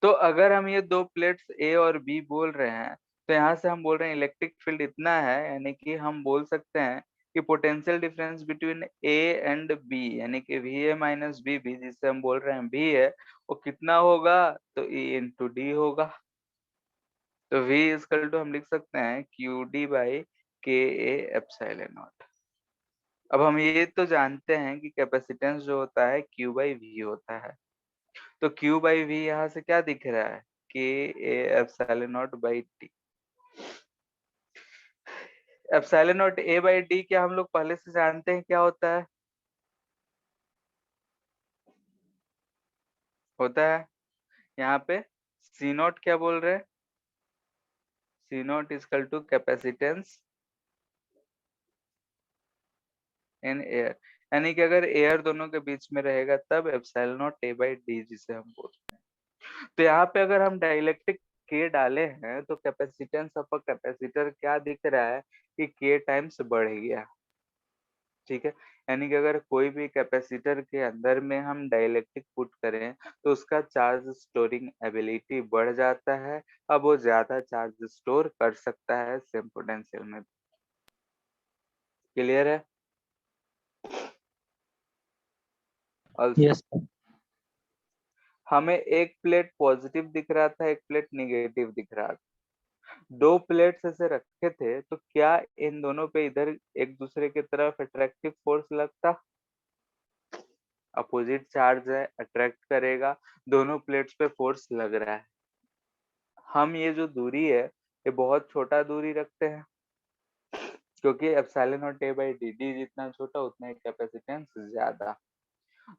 तो अगर हम ये दो प्लेट्स ए और बी बोल रहे हैं, तो यहाँ से हम बोल रहे हैं इलेक्ट्रिक फील्ड इतना है, यानी कि हम बोल सकते हैं कि potential difference between a and b, यानी कि V a minus b b, जिससे हम बोल रहे हैं बी है, वो कितना होगा? तो ई इंटू डी होगा। तो v इजकल टू हम लिख सकते हैं क्यू डी बाई के ए एप्सिलॉन नॉट। अब हम ये तो जानते हैं कि कैपेसिटेंस जो होता है क्यू बाई वी होता है, तो क्यू बाई वी यहाँ से क्या दिख रहा है? के ए epsilon not by D. Epsilon not a by D क्या हम लोग पहले से जानते हैं क्या होता है? होता है यहाँ पे सी नॉट, क्या बोल रहे हैं? C not equal to capacitance in air, यानी कि अगर एयर दोनों के बीच में रहेगा तब epsilon not a by D, जिसे हम बोलते हैं। तो यहाँ पे अगर हम डाइलेक्ट्रिक के डाले हैं तो कैपेसिटेंस ऑफ अ कैपेसिटर क्या दिख रहा है कि के टाइम्स बढ़ गया। ठीक है। यानी कि अगर कोई भी कैपेसिटर के अंदर में हम डाइलेक्ट्रिक पुट करें तो उसका चार्ज स्टोरिंग एबिलिटी बढ़ जाता है। अब वो ज्यादा चार्ज स्टोर कर सकता है सेम पोटेंशियल में। क्लियर है? Also yes sir. हमें एक प्लेट पॉजिटिव दिख रहा था, एक प्लेट निगेटिव दिख रहा था। दो प्लेट्स ऐसे रखे थे तो क्या इन दोनों पे इधर एक दूसरे की तरफ अट्रैक्टिव फोर्स लगता? अपोजिट चार्ज है, अट्रैक्ट करेगा, दोनों प्लेट्स पे फोर्स लग रहा है। हम ये जो दूरी है ये बहुत छोटा दूरी रखते हैं क्योंकि epsilon not a by D D जितना छोटा उतना ही कैपेसिटेंस ज्यादा।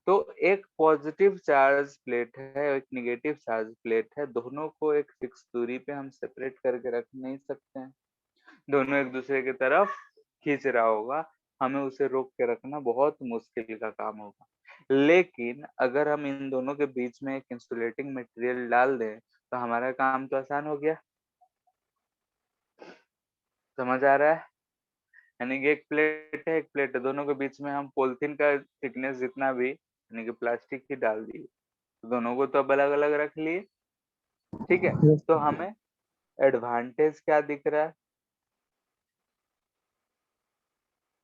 तो एक पॉजिटिव चार्ज प्लेट है, एक निगेटिव चार्ज प्लेट है, दोनों को एक फिक्स दूरी पे हम सेपरेट करके रख नहीं सकते हैं। दोनों एक दूसरे की तरफ खींच रहा होगा, हमें उसे रोक के रखना बहुत मुश्किल का काम होगा। लेकिन अगर हम इन दोनों के बीच में एक इंसुलेटिंग मटेरियल डाल दें तो हमारा काम तो आसान हो गया। समझ आ रहा है? यानी कि एक प्लेट है, एक प्लेट है, दोनों के बीच में हम पॉलिथीन का थिकनेस जितना भी यानी कि प्लास्टिक ही डाल दिए, तो दोनों को तो अब अलग अलग रख लिए। ठीक है। यस तो हमें एडवांटेज क्या दिख रहा है?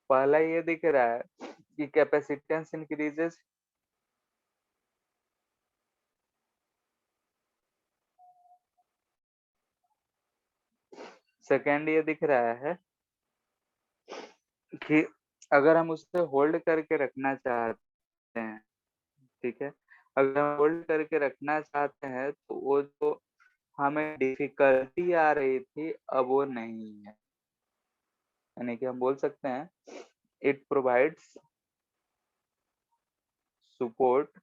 पहला ये दिख रहा है कि कैपेसिटेंस इंक्रीजेस। सेकेंड ये दिख रहा है कि अगर हम उसे होल्ड करके रखना चाहते हैं, ठीक है, अगर हम होल्ड करके रखना चाहते हैं तो वो जो हमें डिफिकल्टी आ रही थी अब वो नहीं है। यानी कि हम बोल सकते हैं it provides support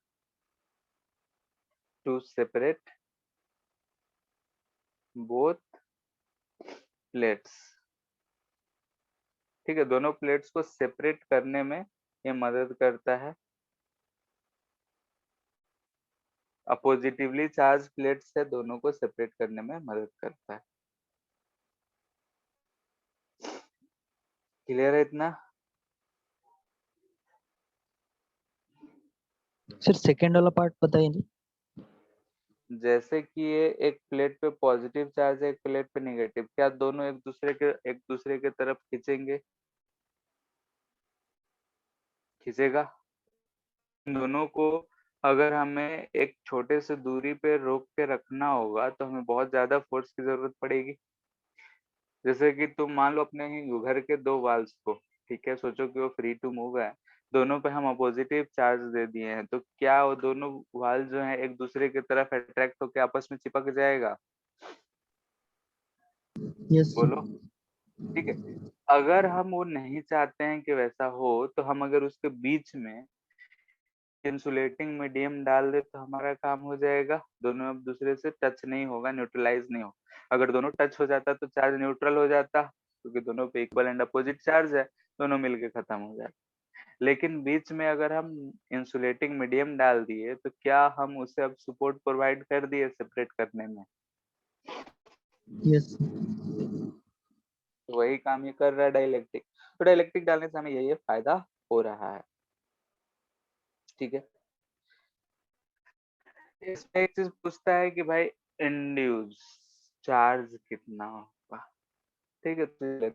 to separate both plates. ठीक है, दोनों प्लेट्स को सेपरेट करने में ये मदद करता है। अपोजिटिवली चार्ज प्लेट्स है, दोनों को सेपरेट करने में मदद करता है। क्लियर है इतना? सर सेकंड वाला पार्ट बताइए नहीं। जैसे कि ये एक प्लेट पे पॉजिटिव चार्ज है, एक प्लेट पे नेगेटिव, क्या दोनों एक दूसरे के तरफ खींचेंगे? खींचेगा। इन दोनों को अगर हमें एक छोटे से दूरी पे रोक के रखना होगा तो हमें बहुत ज्यादा फोर्स की जरूरत पड़ेगी। जैसे कि तुम मान लो अपने ही घर के दो वाल्स को, ठीक है, सोचो कि वो फ्री टू मूव है, दोनों पे हम पॉजिटिव चार्ज दे दिए हैं, तो क्या वो दोनों वाल जो है एक दूसरे की तरफ अट्रैक्ट होकर आपस में चिपक जाएगा? यस बोलो। ठीक है। अगर हम वो नहीं चाहते हैं कि वैसा हो तो हम अगर उसके बीच में इंसुलेटिंग मीडियम डाल दे तो हमारा काम हो जाएगा, दोनों एक दूसरे से टच नहीं होगा, न्यूट्रलाइज नहीं होगा। अगर दोनों टच हो जाता तो चार्ज न्यूट्रल हो जाता क्योंकि दोनों पे इक्वल एंड अपोजिट चार्ज है, दोनों मिलके खत्म हो जाता। लेकिन बीच में अगर हम इंसुलेटिंग मीडियम डाल दिए तो क्या हम उसे अब सपोर्ट प्रोवाइड कर दिए सेपरेट करने में? यस तो वही काम ये कर रहा है डाइलेक्ट्रिक। तो डाइलेक्ट्रिक डालने से हमें ये फायदा हो रहा है। ठीक है। इसमें एक चीज पूछता है कि भाई इंड्यूस चार्ज कितना होगा? ठीक है, तो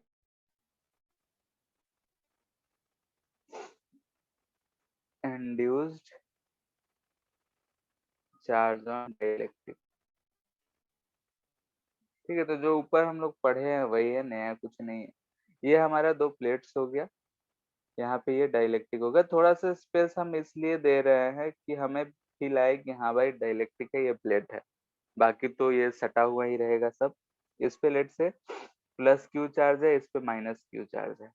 इंड्यूस्ड चार्ज ऑन डाइलेक्ट्रिक। ठीक है, तो जो ऊपर हम लोग पढ़े हैं वही है, नया कुछ नहीं है। ये हमारा दो प्लेट्स हो गया, यहाँ पे ये डाइलेक्ट्रिक हो गया। थोड़ा सा स्पेस हम इसलिए दे रहे हैं कि हमें फील आए कि हाँ भाई डाइलेक्ट्रिक है, ये प्लेट है, बाकी तो ये सटा हुआ ही रहेगा सब। इस प्लेट से प्लस क्यू चार्ज है, इस पे माइनस क्यू चार्ज है,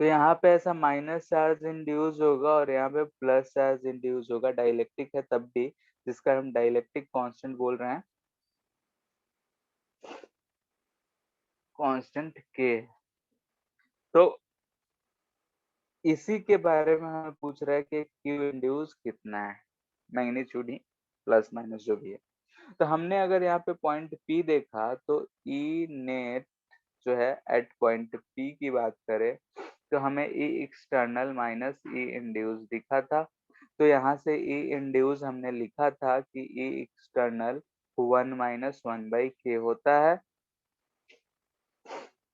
तो यहाँ पे ऐसा माइनस चार्ज इंड्यूस होगा और यहाँ पे प्लस चार्ज इंड्यूस होगा। डाइलेक्ट्रिक है तब भी, जिसका हम डाइलेक्ट्रिक कांस्टेंट बोल रहे हैं, कांस्टेंट के। तो इसी के बारे में हमें पूछ रहा है कि क्यू इंड्यूस कितना है, मैग्नीट्यूड ही प्लस माइनस जो भी है। तो हमने अगर यहाँ पे पॉइंट पी देखा तो ई नेट जो है एट पॉइंट पी की बात करें तो हमें ई एक्सटर्नल माइनस ई इंड्यूस दिखा था। तो यहाँ से ई इंड्यूस हमने लिखा था कि ई एक्सटर्नल 1 माइनस 1/k होता है।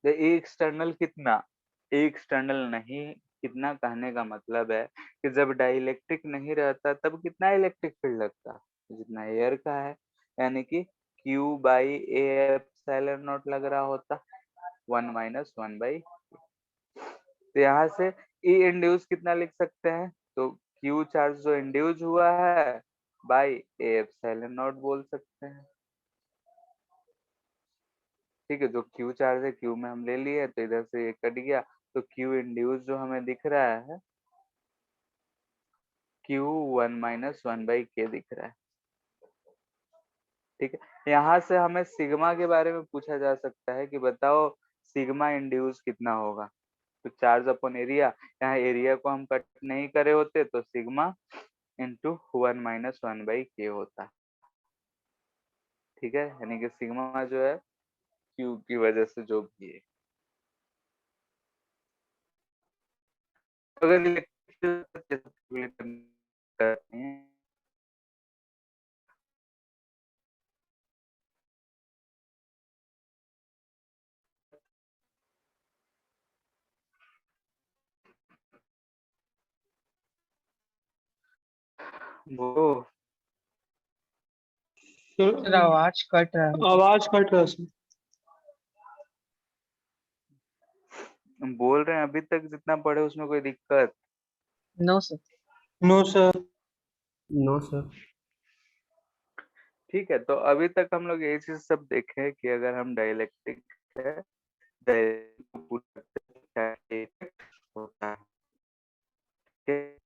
तो ई एक्सटर्नल कितना, ई एक्सटर्नल नहीं, कितना कहने का मतलब है कि जब डाइलेक्ट्रिक नहीं रहता तब कितना इलेक्ट्रिक फील्ड लगता, जितना एयर का है, यानी कि Q by a epsilon not लग रहा होता 1 माइनस 1/। तो यहाँ से ई इंड्यूस कितना लिख सकते हैं, तो Q चार्ज जो इंड्यूस हुआ है बाई ए एप्सिलॉन नॉट बोल सकते हैं। ठीक है, जो Q चार्ज है Q में हम ले लिए, तो इधर से ये कट गया, तो Q इंड्यूस जो हमें दिख रहा है Q 1 माइनस 1/k दिख रहा है। ठीक है, यहाँ से हमें सिग्मा के बारे में पूछा जा सकता है कि बताओ सिग्मा इंड्यूस कितना होगा। तो चार्ज अपॉन एरिया, यहाँ एरिया को हम कट नहीं करे होते तो सिग्मा इंटू 1 माइनस 1/k होता। ठीक है, यानी कि सिग्मा जो है Q की वजह से जो भी है। अगर इलेक्ट्रिक करते हैं वो सर आवाज कट रहा है। आवाज कट रहा है सर। बोल रहे हैं अभी तक जितना पढ़े उसमें कोई दिक्कत। No sir. No sir. No sir. ठीक है, तो अभी तक हम लोग ये चीज सब देखे हैं कि अगर हम डाइलेक्ट्रिक है क्या effect होता है। ठीक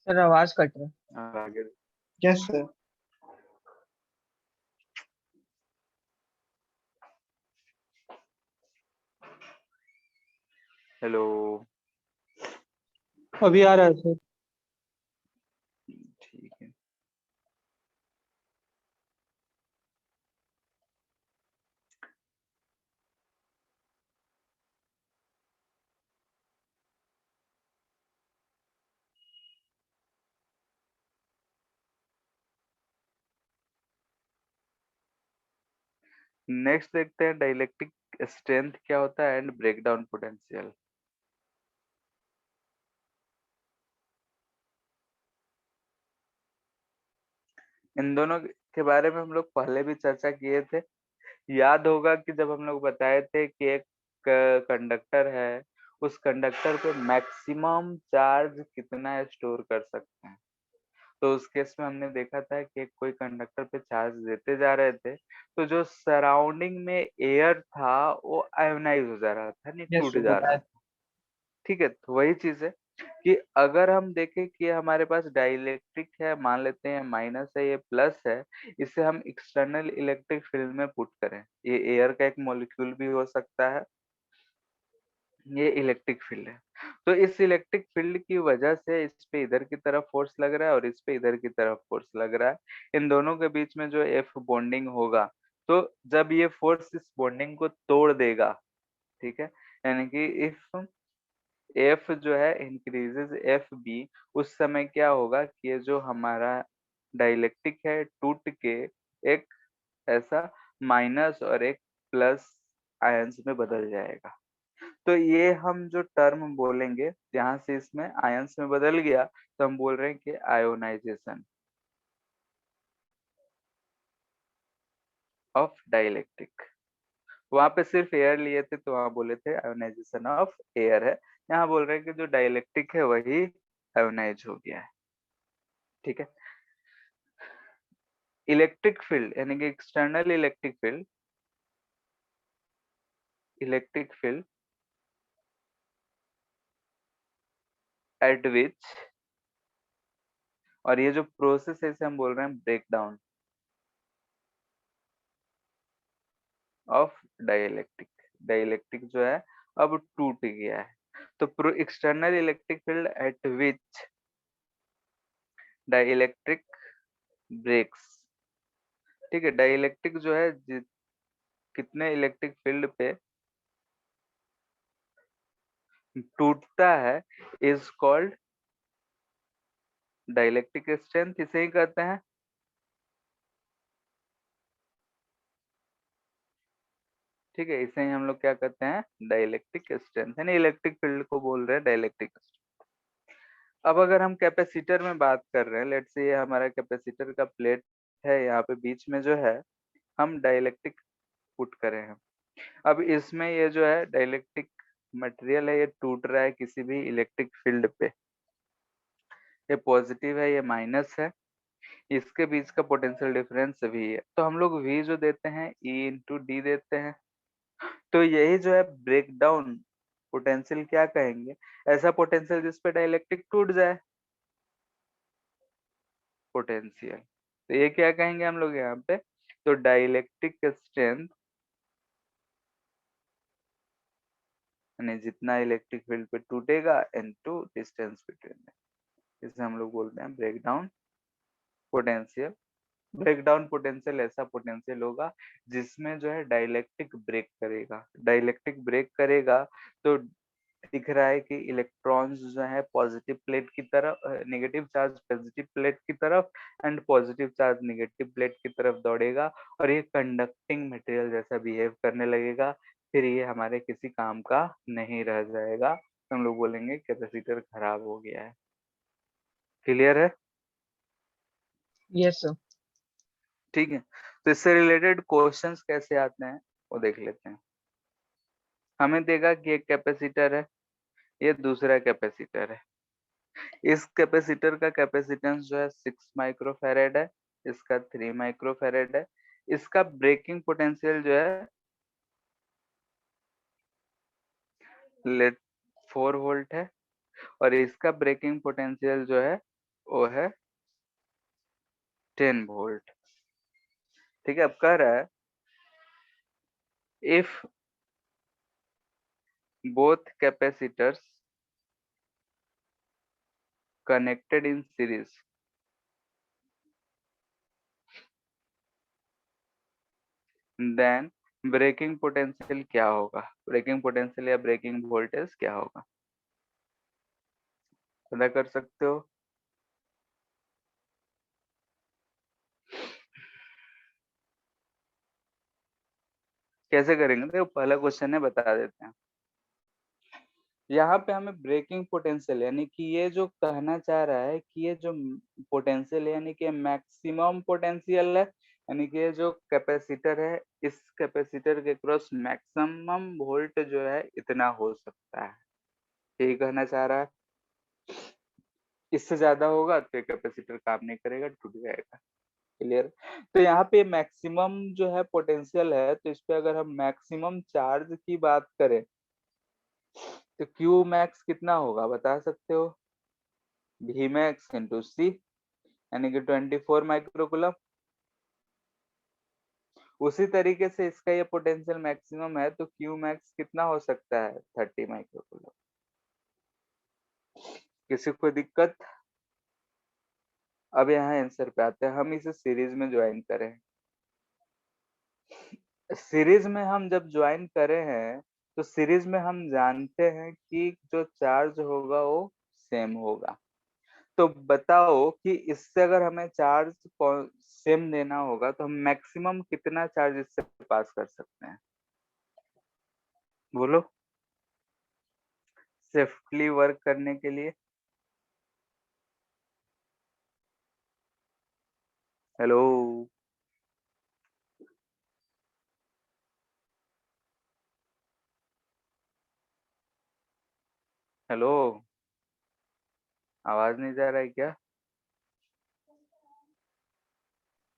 सर आवाज कट रहा है। है, और आगे यस सर। हेलो। अभी आ रहा है सर। ठीक है, नेक्स्ट देखते हैं डाइलेक्ट्रिक स्ट्रेंथ क्या होता है एंड ब्रेकडाउन पोटेंशियल। इन दोनों के बारे में हम लोग पहले भी चर्चा किए थे। याद होगा कि जब हम लोग बताए थे कि एक कंडक्टर है, उस कंडक्टर पे मैक्सिमम चार्ज कितना स्टोर कर सकते हैं। तो उस केस में हमने देखा था कि कोई कंडक्टर पे चार्ज देते जा रहे थे, तो जो सराउंडिंग में एयर था वो आयोनाइज हो जा रहा था, नहीं यस टूट सर जा रहा बताया। था। ठीक है, तो वही चीज है कि अगर हम देखें कि हमारे पास डाइलेक्ट्रिक है, मान लेते हैं माइनस है, ये प्लस है, इसे हम एक्सटर्नल इलेक्ट्रिक फील्ड में पुट करें, ये एयर का एक मॉलिक्यूल भी हो सकता है, ये इलेक्ट्रिक फील्ड है। तो इस इलेक्ट्रिक फील्ड की वजह से इस पे इधर की तरफ फोर्स लग रहा है और इस पे इधर की तरफ फोर्स लग रहा है। इन दोनों के बीच में जो एफ बॉन्डिंग होगा, तो जब ये फोर्स इस बॉन्डिंग को तोड़ देगा, ठीक है, यानी कि इफ एफ जो है इंक्रीजेज एफ बी, उस समय क्या होगा कि ये जो हमारा डाइलेक्ट्रिक है टूट के एक ऐसा माइनस और एक प्लस आयंस में बदल जाएगा। तो ये हम जो टर्म बोलेंगे, जहां से इसमें आयंस में बदल गया, तो हम बोल रहे हैं कि आयोनाइजेशन ऑफ डाइलेक्ट्रिक। वहां पे सिर्फ एयर लिए थे तो वहां बोले थे आयोनाइजेशन ऑफ एयर है, यहाँ बोल रहे हैं कि जो डाइलेक्ट्रिक है वही आयोनाइज हो गया है। ठीक है, इलेक्ट्रिक फील्ड यानी कि एक्सटर्नल इलेक्ट्रिक फील्ड एट विच, और ये जो प्रोसेस है इसे हम बोल रहे हैं ब्रेकडाउन ऑफ डाइलेक्ट्रिक। डाइलेक्ट्रिक जो है अब टूट गया है, तो external electric field at which dielectric breaks. ठीक है, डाइलेक्ट्रिक जो है कितने इलेक्ट्रिक फील्ड पे टूटता है इज कॉल्ड डाइलेक्ट्रिक स्ट्रेंथ, इसे ही कहते हैं। ठीक है, इसे ही हम लोग क्या कहते हैं, डाइलेक्ट्रिक स्ट्रेंथ, यानी इलेक्ट्रिक फील्ड को बोल रहे हैं डाइलेक्ट्रिक स्ट्रेंथ। अब अगर हम कैपेसिटर में बात कर रहे हैं, लेट्स से ये हमारा कैपेसिटर का प्लेट है, यहाँ पे बीच में जो है हम डाइलेक्ट्रिक पुट करे हैं। अब इसमें ये जो है डाइलेक्ट्रिक मटेरियल है, ये टूट रहा है किसी भी इलेक्ट्रिक फील्ड पे, ये पॉजिटिव है, ये माइनस है, इसके बीच का पोटेंशियल डिफरेंस भी है। तो हम लोग V जो देते हैं E/D देते हैं। तो यही जो है ब्रेक डाउन पोटेंशियल क्या कहेंगे, ऐसा पोटेंशियल जिस पे डाइलेक्ट्रिक टूट जाए, पोटेंशियल। तो ये क्या कहेंगे हम लोग यहाँ पे, तो डाइलेक्ट्रिक स्ट्रेंथ यानी जितना इलेक्ट्रिक फील्ड पे टूटेगा इनटू डिस्टेंस बिटवीन, इसे हम लोग बोलते हैं break down potential. Break down potential ऐसा पोटेंशियल होगा जिसमें जो है डाइलेक्ट्रिक ब्रेक करेगा, डाइलेक्ट्रिक ब्रेक करेगा तो दिख रहा है कि इलेक्ट्रॉन्स जो है पॉजिटिव प्लेट की तरफ, नेगेटिव चार्ज पॉजिटिव प्लेट की तरफ and positive charge negative plate की तरफ दौड़ेगा और ये कंडक्टिंग मटेरियल जैसा बिहेव करने लगेगा, फिर ये हमारे किसी काम का नहीं रह जाएगा, तो हम लोग बोलेंगे कैपेसिटर खराब हो गया है। क्लियर है? Yes sir. ठीक है, तो इससे रिलेटेड क्वेश्चंस कैसे आते हैं वो देख लेते हैं। हमें देगा कि एक कैपेसिटर है, ये दूसरा कैपेसिटर है, इस कैपेसिटर का कैपेसिटेंस जो है 6 माइक्रोफैरेड है, इसका 3 माइक्रोफैरेड है, इसका ब्रेकिंग पोटेंशियल जो है लेट 4 वोल्ट है और इसका ब्रेकिंग पोटेंशियल जो है वो है 10 वोल्ट। ठीक है, अब कह रहा है if both capacitors connected in series then breaking potential क्या होगा, ब्रेकिंग पोटेंशियल या ब्रेकिंग वोल्टेज क्या होगा, पता कर सकते हो? कैसे करेंगे, देखो पहला क्वेश्चन है, बता देते हैं। यहाँ पे हमें ब्रेकिंग पोटेंशियल यानी कि ये जो कहना चाह रहा है कि ये जो पोटेंशियल है यानी कि मैक्सिमम पोटेंशियल है, यानी कि ये जो कैपेसिटर है इस कैपेसिटर के क्रॉस मैक्सिमम वोल्ट जो है इतना हो सकता है, यही कहना चाह रहा है। इससे ज्यादा होगा तो ये कैपेसिटर काम नहीं करेगा, टूट जाएगा। क्लियर? तो यहाँ पे मैक्सिमम जो है पोटेंशियल है, तो इस पे अगर हम मैक्सिमम चार्ज की बात करें तो क्यू मैक्स कितना होगा बता सकते हो? वी मैक्स इंटू सी यानी कि 24 माइक्रोकूलम। उसी तरीके से इसका ये पोटेंशियल मैक्सिमम है तो क्यू मैक्स कितना हो सकता है, 30 माइक्रोकूलम। किसी को दिक्कत? अब यहाँ आंसर पे आते हैं, हम इसे सीरीज में ज्वाइन करें। सीरीज में हम जब ज्वाइन करे हैं तो सीरीज में हम जानते हैं कि जो चार्ज होगा वो सेम होगा। तो बताओ कि इससे अगर हमें चार्ज सेम देना होगा तो हम मैक्सिमम कितना चार्ज इससे पास कर सकते हैं, बोलो, सेफ्टली वर्क करने के लिए। हेलो, हेलो, आवाज नहीं जा रहा है क्या?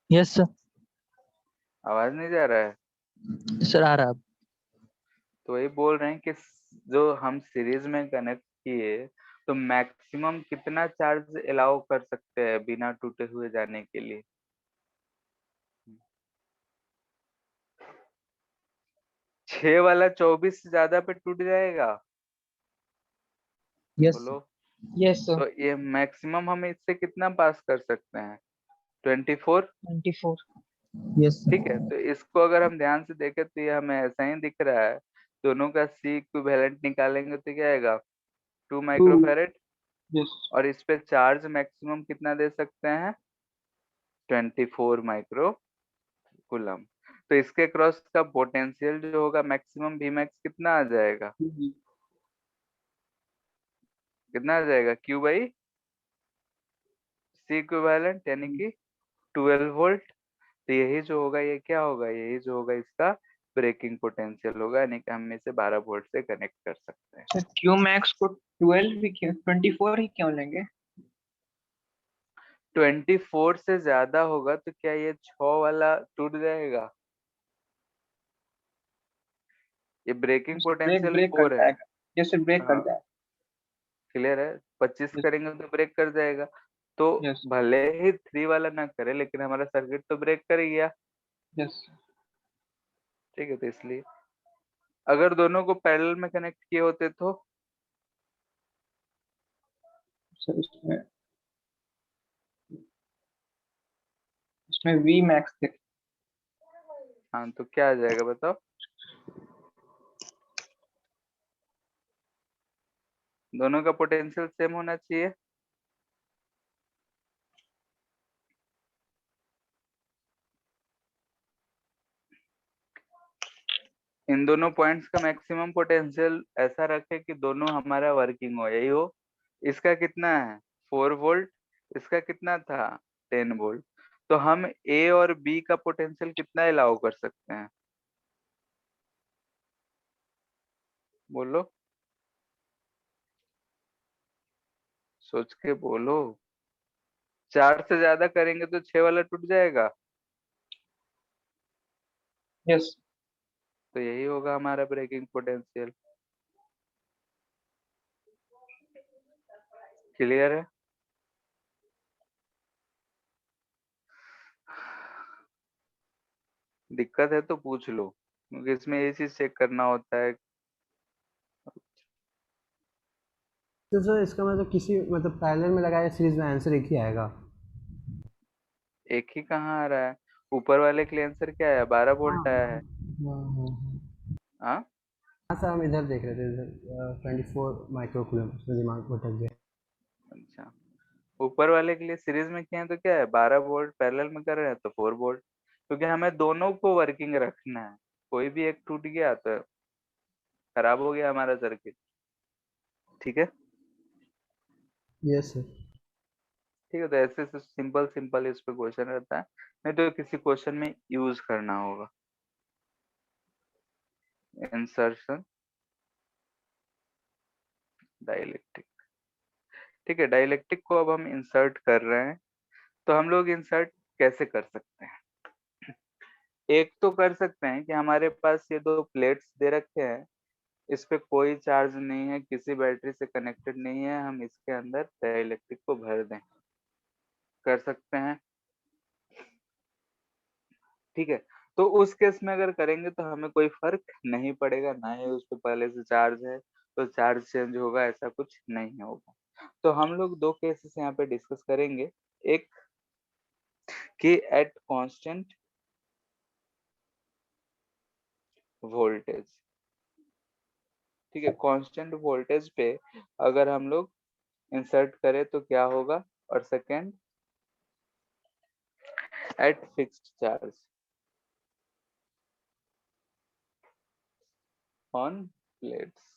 Yes sir. आवाज नहीं जा रहा है? सर आ रहा। तो वही बोल रहे हैं कि जो हम सीरीज में कनेक्ट किए तो मैक्सिमम कितना चार्ज अलाउ कर सकते हैं बिना टूटे हुए जाने के लिए? 6 वाला 24 से ज्यादा पे टूट जाएगा, यस बोलो। Yes sir. तो ये मैक्सिमम हम इससे कितना पास कर सकते हैं, 24। 24। यस ठीक है, तो इसको अगर हम ध्यान से देखें तो ये हमें ऐसा ही दिख रहा है, दोनों का सी इक्विवेलेंट निकालेंगे तो क्या आएगा, 2 माइक्रोफैरेड, Yes. और इस पे चार्ज मैक्सिमम कितना दे सकते हैं? 24 माइक्रो कूलम। तो इसके क्रॉस का पोटेंशियल जो होगा मैक्सिमम वी मैक्स कितना आ जाएगा? कितना आ जाएगा? Q बाई सी इक्विवेलेंट, यानी कि 12 वोल्ट। तो यही जो होगा ये क्या होगा? यही जो होगा इसका ब्रेकिंग पोटेंशियल होगा, यानी कि हम इसे 12 वोल्ट से कनेक्ट कर सकते हैं। सर क्यू मैक्स को 12 ही क्यों, 24 ही क्यों लेंगे? 24 से ज्यादा होगा तो क्या ये 6 वाला टूट जाएगा? ये ब्रेकिंग ब्रेक पोटेंशियल ब्रेक कर 4 है। जाएगा, जैसे ब्रेक कर हाँ, जाएगा। क्लियर है। 25 यस। करेंगे तो ब्रेक कर जाएगा। तो यस। भले ही 3 वाला ना करे, लेकिन हमारा सर्किट तो ब्रेक कर ही गया। यस। ठीक है, तो इसलिए अगर दोनों को पैरेलल में कनेक्ट किए होते तो सर इसमें इसमें वी मैक्स थे। हाँ, तो क्या आ जाएगा बताओ? दोनों का पोटेंशियल सेम होना चाहिए। इन दोनों पॉइंट्स का मैक्सिमम पोटेंशियल ऐसा रखे कि दोनों हमारा वर्किंग हो, यही हो। इसका कितना है? 4 वोल्ट। इसका कितना था? 10 वोल्ट। तो हम ए और बी का पोटेंशियल कितना अलाउ कर सकते हैं? बोलो, सोच के बोलो। 4 से ज्यादा करेंगे तो 6 वाला टूट जाएगा। यस। तो यही होगा हमारा ब्रेकिंग पोटेंशियल। क्लियर है? दिक्कत है तो पूछ लो, क्योंकि इसमें ये चीज चेक करना होता है। तो सर इसका मतलब किसी मतलब पैरेलल में लगाया सीरीज में आंसर एक ही आएगा। एक ही कहाँ आ रहा है? ऊपर वाले के लिए आंसर क्या है? 12 हाँ वोल्ट आया है। हाँ हाँ, हाँ सर, हम इधर देख रहे थे, इधर 24 माइक्रो कूलम, उसमें दिमाग भटक गया। अच्छा। ऊपर वाले के लिए सीरीज में किए हैं तो क्या है? 12 वोल्ट। पैरेलल में कर रहे हैं तो 4 वोल्ट, क्योंकि हमें दोनों को वर्किंग रखना है। कोई भी एक टूट गया तो खराब हो गया हमारा सर्किट। ठीक है। Yes sir. ठीक है, तो ऐसे से सिंपल सिंपल इस पे क्वेश्चन रहता है, नहीं तो किसी क्वेश्चन में यूज करना होगा। Insertion dielectric. ठीक है, डाइलेक्ट्रिक को अब हम इंसर्ट कर रहे हैं। तो हम लोग इंसर्ट कैसे कर सकते हैं? एक तो कर सकते हैं कि हमारे पास ये दो प्लेट्स दे रखे हैं, इस पे कोई चार्ज नहीं है, किसी बैटरी से कनेक्टेड नहीं है, हम इसके अंदर डाइलेक्ट्रिक को भर दें। कर सकते हैं। ठीक है। तो उस केस में अगर करेंगे तो हमें कोई फर्क नहीं पड़ेगा, ना ही उस पे पहले से चार्ज है तो चार्ज चेंज होगा, ऐसा कुछ नहीं होगा। तो हम लोग दो केसेस यहाँ पे डिस्कस करेंगे। एक कि एट कांस्टेंट वोल्टेज। ठीक है, कांस्टेंट वोल्टेज पे अगर हम लोग इंसर्ट करें तो क्या होगा, और second at fixed charge on plates.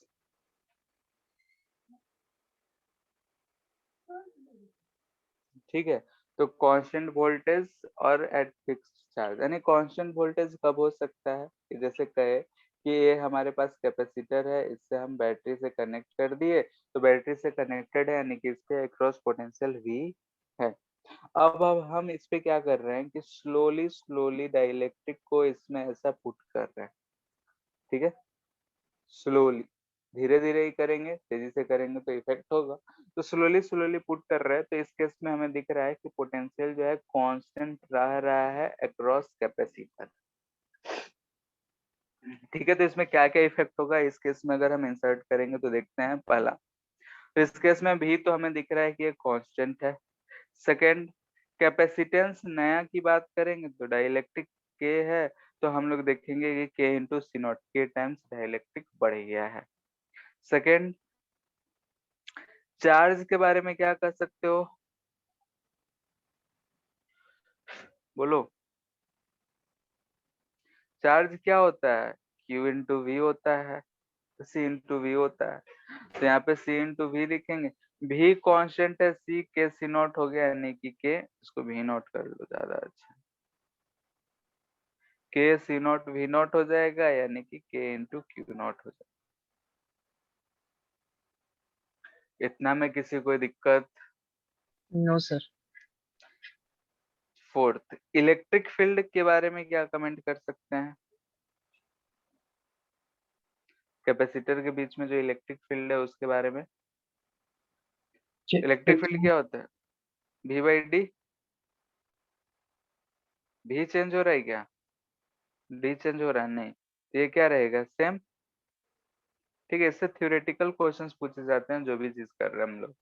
ठीक है। तो कांस्टेंट वोल्टेज और एट फिक्स्ड चार्ज, यानी कांस्टेंट वोल्टेज कब हो सकता है कि जैसे कहे कि ये हमारे पास कैपेसिटर है, इससे हम बैटरी से कनेक्ट कर दिए, तो बैटरी से कनेक्टेड है, यानी कि इसके अक्रॉस पोटेंशियल V है। अब हम इस पे क्या कर रहे हैं कि स्लोली स्लोली डाइलेक्ट्रिक को इसमें ऐसा पुट कर रहे हैं। ठीक है, स्लोली, धीरे धीरे ही करेंगे, तेजी से करेंगे तो इफेक्ट होगा। तो स्लोली स्लोली पुट कर रहे हैं, तो इस केस में हमें दिख रहा है कि पोटेंशियल जो है कांस्टेंट रह रहा है अक्रॉस कैपेसिटर। ठीक है, तो इसमें क्या क्या इफेक्ट होगा इस केस में अगर हम इंसर्ट करेंगे तो देखते हैं। पहला, तो इस केस में भी तो हमें दिख रहा है कि ये कांस्टेंट है। सेकेंड, कैपेसिटेंस नया की बात करेंगे तो डाइलेक्ट्रिक के है, तो हम लोग देखेंगे कि के इंटू सी नॉट, के टाइम्स डाइलेक्ट्रिक बढ़ गया है। सेकेंड, चार्ज के बारे में क्या कह सकते हो, बोलो। चार्ज क्या होता है, Q इंटू वी होता है, C इंटू वी होता है। तो यहाँ पे C इंटू वी लिखेंगे। भी कांस्टेंट है, C के सी नॉट हो गया, यानी कि के, इसको भी नॉट कर लो, ज्यादा अच्छा। के सी नॉट वी नॉट हो जाएगा, यानी कि के इंटू क्यू नॉट हो जाएगा। इतना में किसी कोई दिक्कत? No, sir. Fourth, electric field के बारे में क्या कमेंट कर सकते हैं? कैपेसिटर के बीच में जो इलेक्ट्रिक फील्ड है उसके बारे में। इलेक्ट्रिक फील्ड क्या होता है? V by D. भी चेंज हो रहा है क्या? डी चेंज हो रहा है? नहीं, तो ये क्या रहेगा, सेम। ठीक है, इससे थ्योरेटिकल क्वेश्चंस पूछे जाते हैं जो भी चीज कर रहे हैं हम लोग।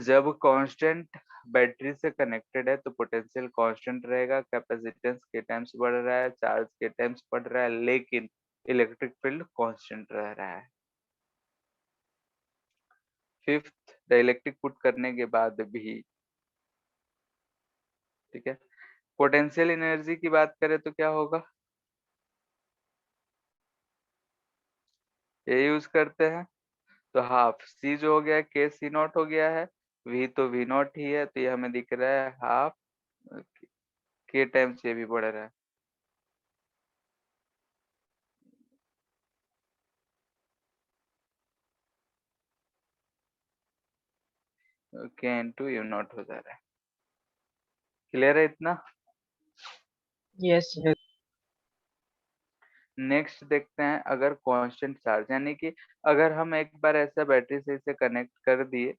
जब कांस्टेंट बैटरी से कनेक्टेड है तो पोटेंशियल कांस्टेंट रहेगा, कैपेसिटेंस के टाइम्स बढ़ रहा है, चार्ज के टाइम्स बढ़ रहा है, लेकिन इलेक्ट्रिक फील्ड कांस्टेंट रह रहा है। फिफ्थ, डाइलेक्ट्रिक पुट करने के बाद भी, ठीक है, पोटेंशियल एनर्जी की बात करें तो क्या होगा, ये यूज करते हैं। तो हाफ सी जो हो गया के सी नॉट हो गया है, वी तो वी नॉट ही है, तो ये हमें दिख रहा है हाफ के टाइम्स ये भी बढ़ रहा है। के इंटू यू नॉट हो जा रहा है। क्लियर है इतना? Yes, sir. नेक्स्ट देखते हैं, अगर कांस्टेंट चार्ज, यानी कि अगर हम एक बार ऐसा बैटरी से इसे कनेक्ट कर दिए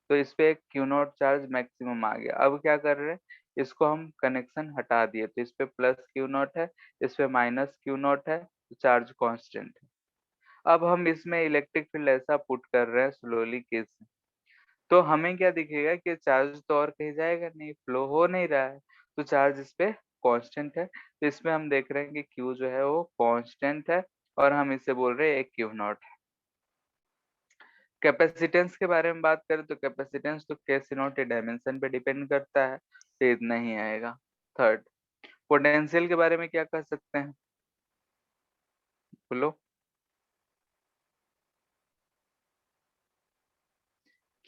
तो इस पे एक क्यू नॉट चार्ज मैक्सिमम आ गया। अब क्या कर रहे हैं, इसको हम कनेक्शन हटा दिए, तो इस पे प्लस क्यू नॉट है, इस पे माइनस क्यू नॉट है, तो चार्ज कांस्टेंट है। अब हम इसमें इलेक्ट्रिक फील्ड ऐसा पुट कर रहे हैं स्लोली केस, तो हमें क्या दिखेगा कि चार्ज तो और कहीं जाएगा नहीं, फ्लो हो नहीं रहा है, तो चार्ज इस पे कांस्टेंट है। तो इसमें हम देख रहे हैं कि Q जो है वो कांस्टेंट है, और हम इसे बोल रहे हैं एक क्यू नॉट है। कैपेसिटेंस के बारे में बात करें तो कैपेसिटेंस तो के सी नॉट डायमेंशन पे डिपेंड करता है, तो इतना ही आएगा। थर्ड, पोटेंशियल के बारे में क्या कह सकते हैं, बोलो।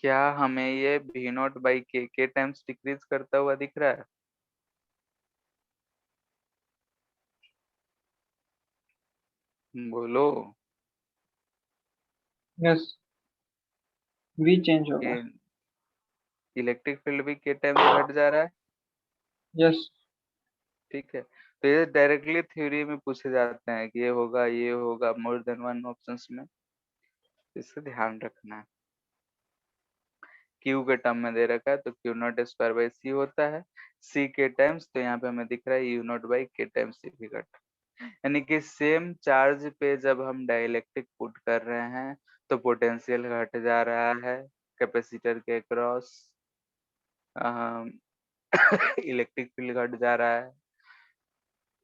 क्या हमें ये V not by k times decrease करता हुआ दिख रहा है? बोलो। Yes. V change होगा. इलेक्ट्रिक फील्ड भी के टाइम से घट जा रहा है। Yes. ठीक है, तो ये डायरेक्टली थ्योरी में पूछे जाते हैं कि ये होगा मोर देन वन ऑप्शंस में, इससे ध्यान रखना है। क्यू के टर्म में दे रखा है तो क्यू नॉट स्क्वायर बाई सी होता है, सी के टाइम्स, तो यहाँ पे हमें दिख रहा है you not by k times C भी घट, यानी कि सेम चार्ज पे जब हम डाइलेक्ट्रिक पुट कर रहे हैं तो पोटेंशियल घट जा रहा है कैपेसिटर के क्रॉस, इलेक्ट्रिक फील्ड घट जा रहा है,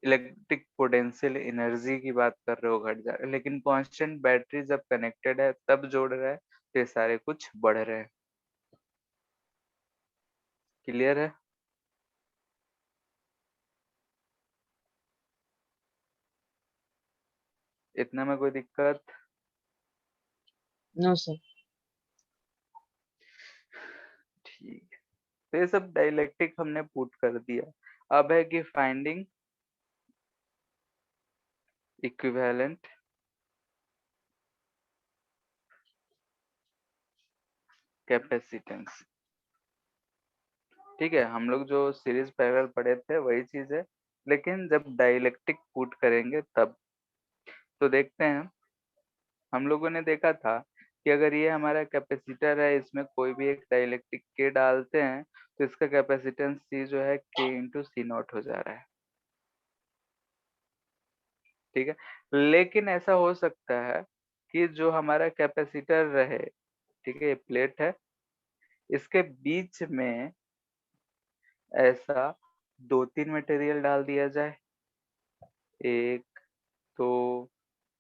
इलेक्ट्रिक पोटेंशियल एनर्जी की बात कर रहे हो घट जा रहा है, लेकिन कांस्टेंट बैटरी जब कनेक्टेड है तब जोड़ रहा है, तो ये सारे कुछ बढ़ रहे हैं। क्लियर है? इतना में कोई दिक्कत? No, sir. ठीक है, तो ये सब डाइलेक्ट्रिक हमने पुट कर दिया। अब है कि फाइंडिंग इक्विवेलेंट कैपेसिटेंस। ठीक है, हम लोग जो सीरीज पैरेलल पढ़े थे वही चीज है, लेकिन जब डाइलेक्ट्रिक पुट करेंगे तब। तो देखते हैं, हम लोगों ने देखा था कि अगर ये हमारा कैपेसिटर है, इसमें कोई भी एक डाइलेक्ट्रिक के डालते हैं तो इसका कैपेसिटेंस सी जो है के इंटू सी नॉट हो जा रहा है। ठीक है, लेकिन ऐसा हो सकता है कि जो हमारा कैपेसिटर रहे, ठीक है, ये प्लेट है, इसके बीच में ऐसा दो तीन मटेरियल डाल दिया जाए, एक, दो,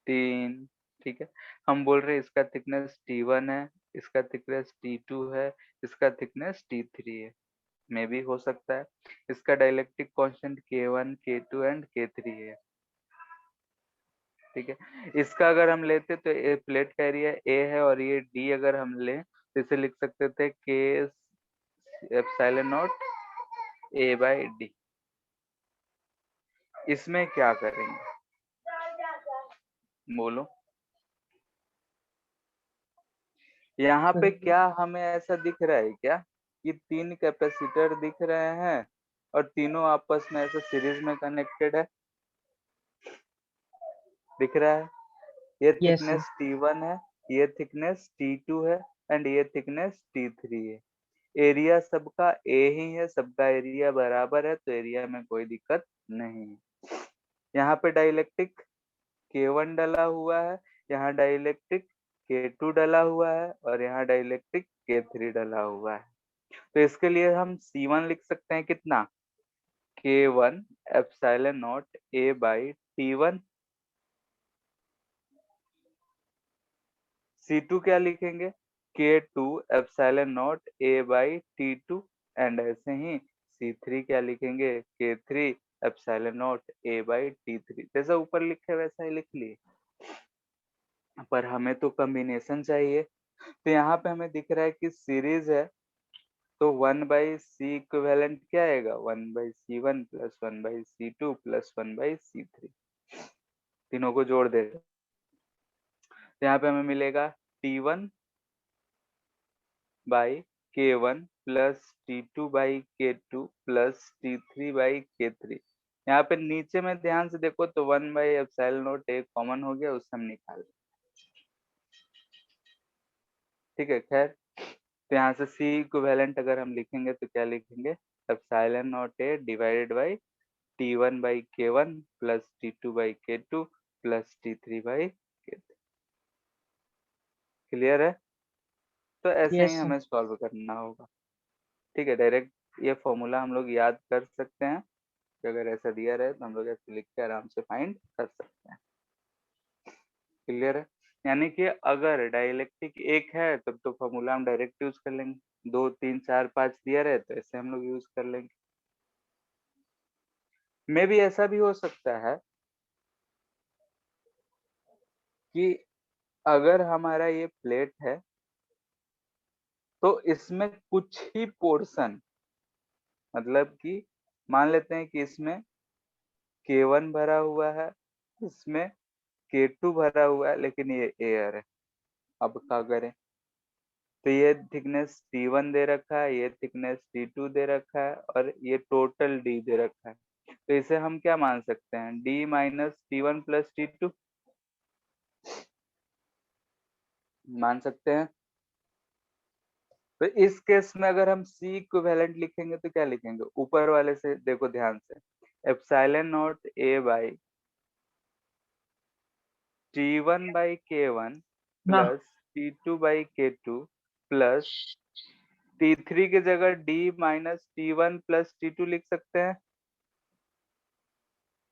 तीन, ठीक है, हम बोल रहे हैं इसका थिकनेस T1 है, इसका थिकनेस T2 है, इसका थिकनेस T3 है, में भी हो सकता है। इसका dielectric constant K1, K2 and K3 है। ठीक है, इसका अगर हम लेते तो ये प्लेट का एरिया A है और ये D अगर हम लें तो इसे लिख सकते थे K एप्सिलॉन नॉट A/D। इसमें क्या करेंगे बोलो? यहाँ पे क्या हमें ऐसा दिख रहा है क्या कि 3 कैपेसिटर दिख रहे हैं और तीनों आपस में ऐसे सीरीज में कनेक्टेड है? दिख रहा है? ये Yes, sir. थिकनेस T1 है, ये थिकनेस T2 है एंड ये थिकनेस T3 है। एरिया सबका A ही है, सबका एरिया बराबर है, तो एरिया में कोई दिक्कत नहीं है। यहाँ पे डाइलेक्ट्रिक K1 डला हुआ है, यहाँ डाइलेक्ट्रिक K2 डला हुआ है और यहाँ डाइलेक्ट्रिक K3 डला हुआ है। तो इसके लिए हम C1 लिख सकते हैं कितना? K1 epsilon not A/T1। C2 क्या लिखेंगे? K2 epsilon not A/T2 and ऐसे ही C3 क्या लिखेंगे? K3 epsilon not A/T3। जैसा ऊपर लिखे वैसा ही लिख लिए, पर हमें तो कॉम्बिनेशन चाहिए। तो यहाँ पे हमें दिख रहा है कि सीरीज है, तो 1/C इक्विवेलेंट क्या आएगा? 1/C1 plus 1/C2 plus 1/C3। तीनों को जोड़ दे, तो यहाँ पे हमें मिलेगा T1 by K1 plus T2 by K2 plus T3 by K3। यहाँ पे नीचे में ध्यान से देखो तो 1/एप्सिलॉन नॉट A कॉमन हो गया, उससे हम निकाल। ठीक है, खैर तो यहाँ से C इक्विवेलेंट अगर हम लिखेंगे तो क्या लिखेंगे? Epsilon not A divided by T1 by K1 plus T2 by K2 plus T3 by K3। Clear है? तो ऐसे ही Yes, sir. हमें सॉल्व करना होगा। ठीक है, डायरेक्ट ये फॉर्मूला हम लोग याद कर सकते हैं कि अगर ऐसा दिया रहे तो हम लोग ऐसे लिख के आराम से फाइंड कर सकते हैं। क्लियर है? यानी कि अगर डाइलेक्ट्रिक एक है तब तो फॉर्मूला हम डायरेक्ट यूज कर लेंगे, 2 3 4 5 दिया रहे तो ऐसे हम लोग यूज कर लेंगे। मे भी ऐसा भी हो सकता है कि अगर हमारा ये प्लेट है तो इसमें कुछ ही पोर्शन, मतलब कि मान लेते हैं कि इसमें K1 भरा हुआ है, इसमें K2 भरा हुआ है, लेकिन ये एयर है। अब क्या करें? तो ये थिकनेस T1 दे रखा है, ये थिकनेस T2 दे रखा है और ये टोटल D दे रखा है। तो इसे हम क्या मान सकते हैं? D minus T1 plus T2 मान सकते हैं। तो इस केस में अगर हम C इक्विवेलेंट लिखेंगे तो क्या लिखेंगे? ऊपर वाले से देखो ध्यान से, epsilon not A by T1 by K1 ना plus T2 by K2 plus T3 की जगह D minus T1 plus T2 लिख सकते हैं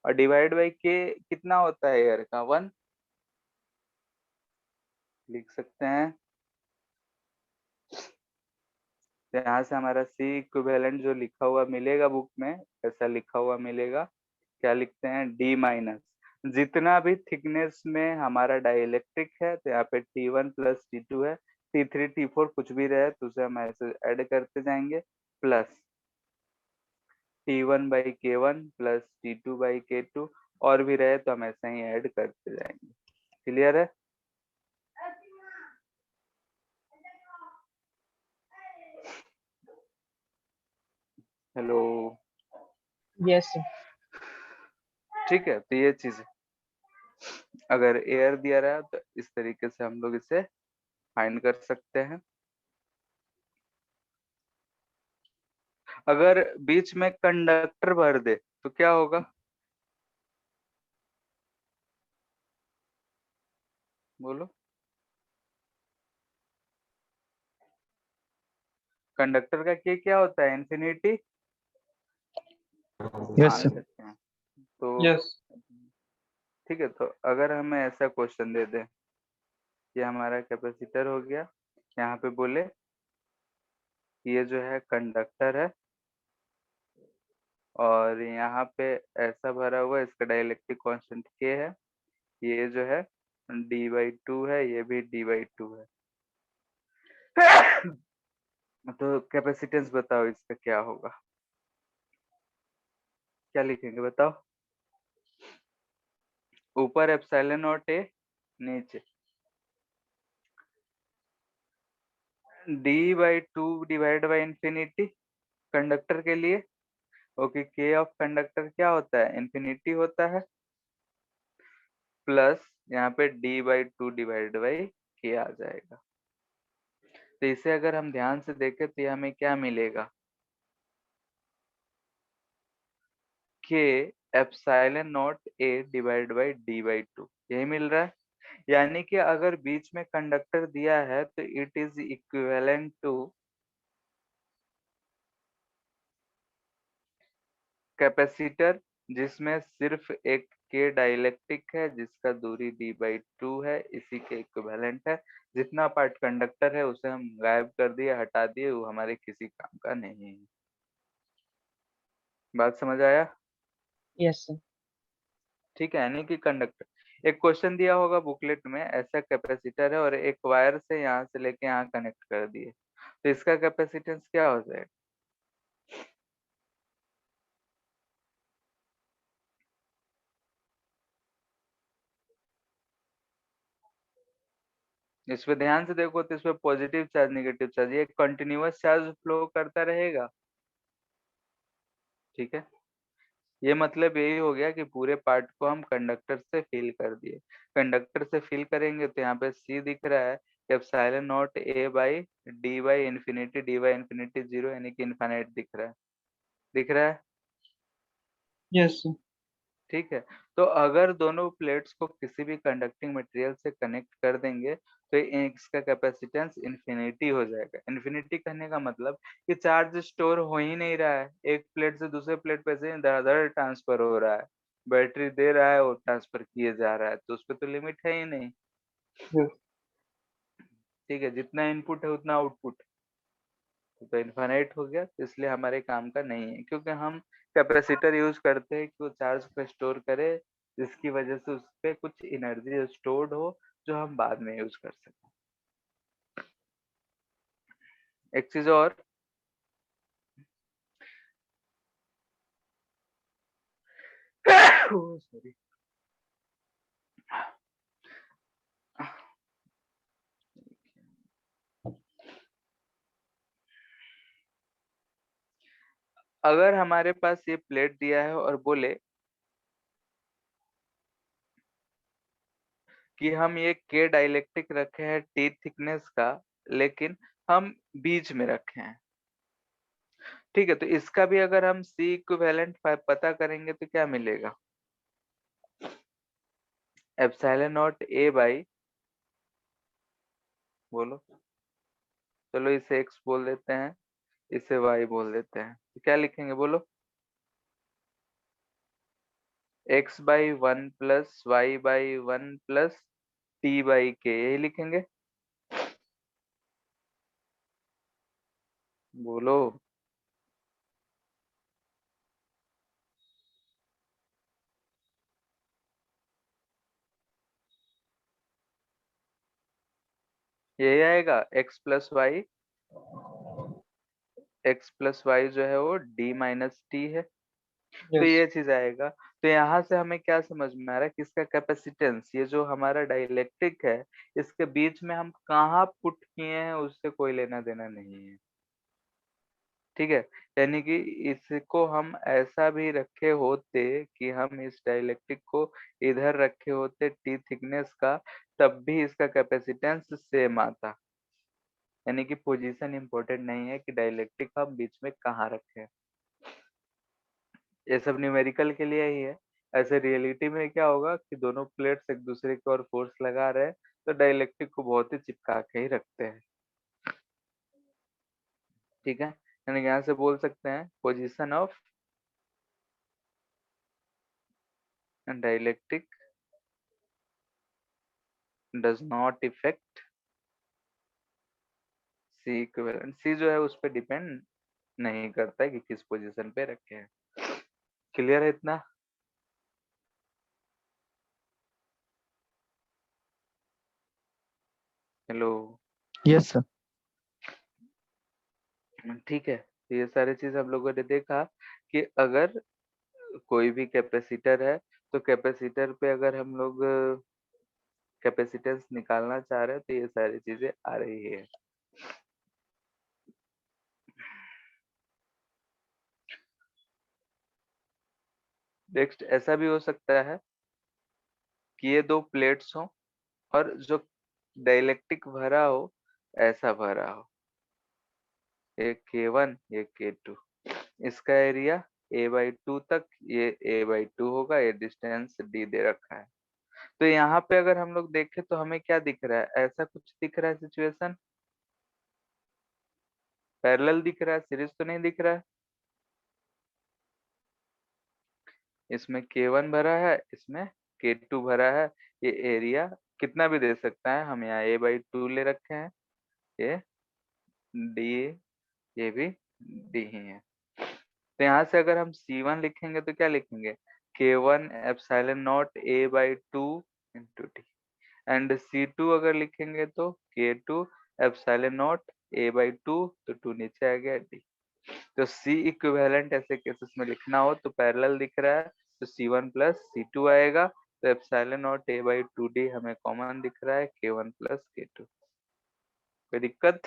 और डिवाइड बाई K कितना होता है एयर का? 1 लिख सकते हैं। तो यहाँ से हमारा C इक्विवेलेंट जो लिखा हुआ मिलेगा बुक में, ऐसा लिखा हुआ मिलेगा, क्या लिखते हैं? D माइनस जितना भी थिकनेस में हमारा डाइलेक्ट्रिक है, तो यहाँ पे T1 प्लस T2 है, T3 T4 कुछ भी रहे तो उसे हम ऐसे ऐड करते जाएंगे, plus T1 by K1 plus T2 by K2 और भी रहे तो हम ऐसे ही ऐड करते जाएंगे। क्लियर है? Hello, yes, sir. ठीक है, तो ये चीज है। अगर एयर दिया रहा है तो इस तरीके से हम लोग इसे फाइंड कर सकते हैं। अगर बीच में कंडक्टर भर दे तो क्या होगा? बोलो। कंडक्टर का के क्या होता है? इन्फिनिटी Yes, मान sir. लेते हैं तो। Yes. ठीक है, तो अगर हमें ऐसा क्वेश्चन दे दे, ये हमारा कैपेसिटर हो गया, यहाँ पे बोले ये जो है कंडक्टर है और यहाँ पे ऐसा भरा हुआ है, इसका डाइलेक्ट्रिक कांस्टेंट के है, ये जो है d/2 है, ये भी d/2 है। तो कैपेसिटेंस बताओ इसका क्या होगा, क्या लिखेंगे बताओ। ऊपर एप्सिलॉन नॉट ए, नीचे d/2 divide by infinity conductor के लिए। ओके, के ऑफ कंडक्टर क्या होता है, इंफिनिटी होता है, प्लस यहाँ पे d/2 डिवाइड बाई के आ जाएगा। तो इसे अगर हम ध्यान से देखें तो ये हमें क्या मिलेगा, के epsilon not a divide by d/2, यही मिल रहा है। यानी कि अगर बीच में कंडक्टर दिया है तो it is equivalent to capacitor जिसमें सिर्फ एक के डाइलेक्ट्रिक है जिसका दूरी d/2 है, इसी के इक्विवेलेंट है। जितना पार्ट कंडक्टर है उसे हम गायब कर दिए, हटा दिए, वो हमारे किसी काम का नहीं है। बात समझ आया? Yes, sir. ठीक है, यानी कि कंडक्टर, एक क्वेश्चन दिया होगा बुकलेट में, ऐसा कैपेसिटर है और एक वायर से यहाँ से लेके यहाँ कनेक्ट कर दिए, तो इसका कैपेसिटेंस क्या हो जाएगा। इस पे ध्यान से देखो तो इसमें पॉजिटिव चार्ज नेगेटिव चार्ज, ये कंटिन्यूअस चार्ज फ्लो करता रहेगा। ठीक है, ये मतलब यही हो गया कि पूरे पार्ट को हम कंडक्टर से फिल कर दिए। कंडक्टर से फिल करेंगे तो यहाँ पे सी दिख रहा है, epsilon not a by D by infinity zero, यानी कि इनफाइनाइट दिख रहा है, दिख रहा है। Yes, sir. ठीक है, तो अगर दोनों प्लेट्स को किसी भी कंडक्टिंग मटेरियल से कनेक्ट कर देंगे तो इसका कैपेसिटेंस इन्फिनिटी हो जाएगा। इन्फिनिटी कहने का मतलब कि चार्ज स्टोर हो ही नहीं रहा है, एक प्लेट से दूसरे प्लेट पे से धड़ ट्रांसफर हो रहा है, बैटरी दे रहा है और ट्रांसफर किए जा रहा है, तो उस पर तो लिमिट है ही नहीं। Yes. ठीक है, जितना इनपुट है उतना आउटपुट, तो इनफाइनाइट हो गया, तो इसलिए हमारे काम का नहीं है, क्योंकि हम कैपेसिटर यूज करते हैं कि वो चार्ज को स्टोर करे, जिसकी वजह से उस पे कुछ एनर्जी स्टोर्ड हो जो हम बाद में यूज कर सकें। एक चीज और, सॉरी, अगर हमारे पास ये प्लेट दिया है और बोले कि हम ये के डाइलेक्ट्रिक रखे हैं टी थिकनेस का, लेकिन हम बीच में रखे हैं, ठीक है, तो इसका भी अगर हम सी इक्विवेलेंट पता करेंगे तो क्या मिलेगा, एप्सिलॉन नॉट ए बाई, बोलो, चलो इसे x बोल देते हैं, इसे y बोल देते हैं, तो क्या लिखेंगे बोलो, x/1 plus y/1 plus t/k, यही लिखेंगे, बोलो। यही आएगा, x प्लस y जो है वो d-t है, तो Yes. ये चीज आएगा। तो यहाँ से हमें क्या समझ में आ रहा है कि इसका कैपेसिटेंस, ये जो हमारा डाइलेक्ट्रिक है, इसके बीच में हम कहाँ पुट किए हैं उससे कोई लेना देना नहीं है। ठीक है, यानी कि इसको हम ऐसा भी रखे होते कि हम इस डाइलेक्ट्रिक को इधर रखे होते टी थिकनेस का, तब भी इसका कैपेसिटेंस सेम आता। यानी कि पोजीशन इंपॉर्टेंट नहीं है कि डाइलेक्ट्रिक हम बीच में कहाँ रखे हैं, ये सब न्यूमेरिकल के लिए ही है। ऐसे रियलिटी में क्या होगा कि दोनों प्लेट्स एक दूसरे की ओर फोर्स लगा रहे हैं, तो डाइलेक्ट्रिक को बहुत ही चिपका के ही रखते हैं। ठीक है, यानी यहाँ से बोल सकते हैं position of dielectric does not affect C equivalent, C जो है उस पर डिपेंड नहीं करता है कि किस पोजीशन पे रखे हैं। क्लियर है इतना? Hello, Yes, sir. ठीक है। तो ये सारी चीज हम लोगों ने देखा कि अगर कोई भी कैपेसिटर है तो कैपेसिटर पे अगर हम लोग कैपेसिटेंस निकालना चाह रहे हैं तो ये सारी चीजें आ रही है। नेक्स्ट ऐसा भी हो सकता है कि ये दो प्लेट्स हो और जो डाइलेक्ट्रिक भरा हो ऐसा भरा हो, ये K1 ये K2, इसका एरिया a/2 तक, ये a/2 होगा, ये डिस्टेंस d दे रखा है। तो यहाँ पे अगर हम लोग देखें तो हमें क्या दिख रहा है, ऐसा कुछ दिख रहा है सिचुएशन, पैरेलल दिख रहा है, सीरीज तो नहीं दिख रहा है। इसमें K1 भरा है, इसमें K2 भरा है। ये एरिया कितना भी दे सकता है, हम यहाँ a/2 ले रखे हैं, ये d, ये भी d ही है। तो यहाँ से अगर हम C1 लिखेंगे तो क्या लिखेंगे, K1 epsilon not a/2 into d, and C2 अगर लिखेंगे तो K2 एप्सिलॉन नॉट a/2, तो 2 नीचे आ गया d। तो C इक्विवेलेंट ऐसे केसेस में लिखना हो तो पैरेलल दिख रहा है तो C1 प्लस C2 आएगा, तो एप्सिलॉन नॉट a/2d हमें कॉमन दिख रहा है, K1 प्लस K2। कोई दिक्कत?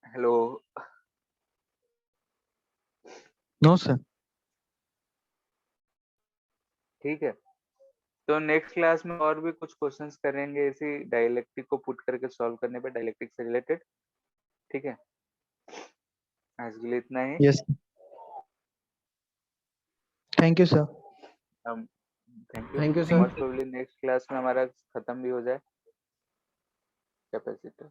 Hello, No, sir. ठीक है। तो नेक्स्ट क्लास में और भी कुछ क्वेश्चंस करेंगे इसी डाइलेक्ट्रिक को पुट करके सॉल्व करने पे, डाइलेक्ट्रिक से रिलेटेड। ठीक है, आज के लिए इतना ही। Yes. Thank you, sir. हम thank you. Thank you sir. Most probably next class में हमारा खत्म भी हो जाए कैपेसिटर।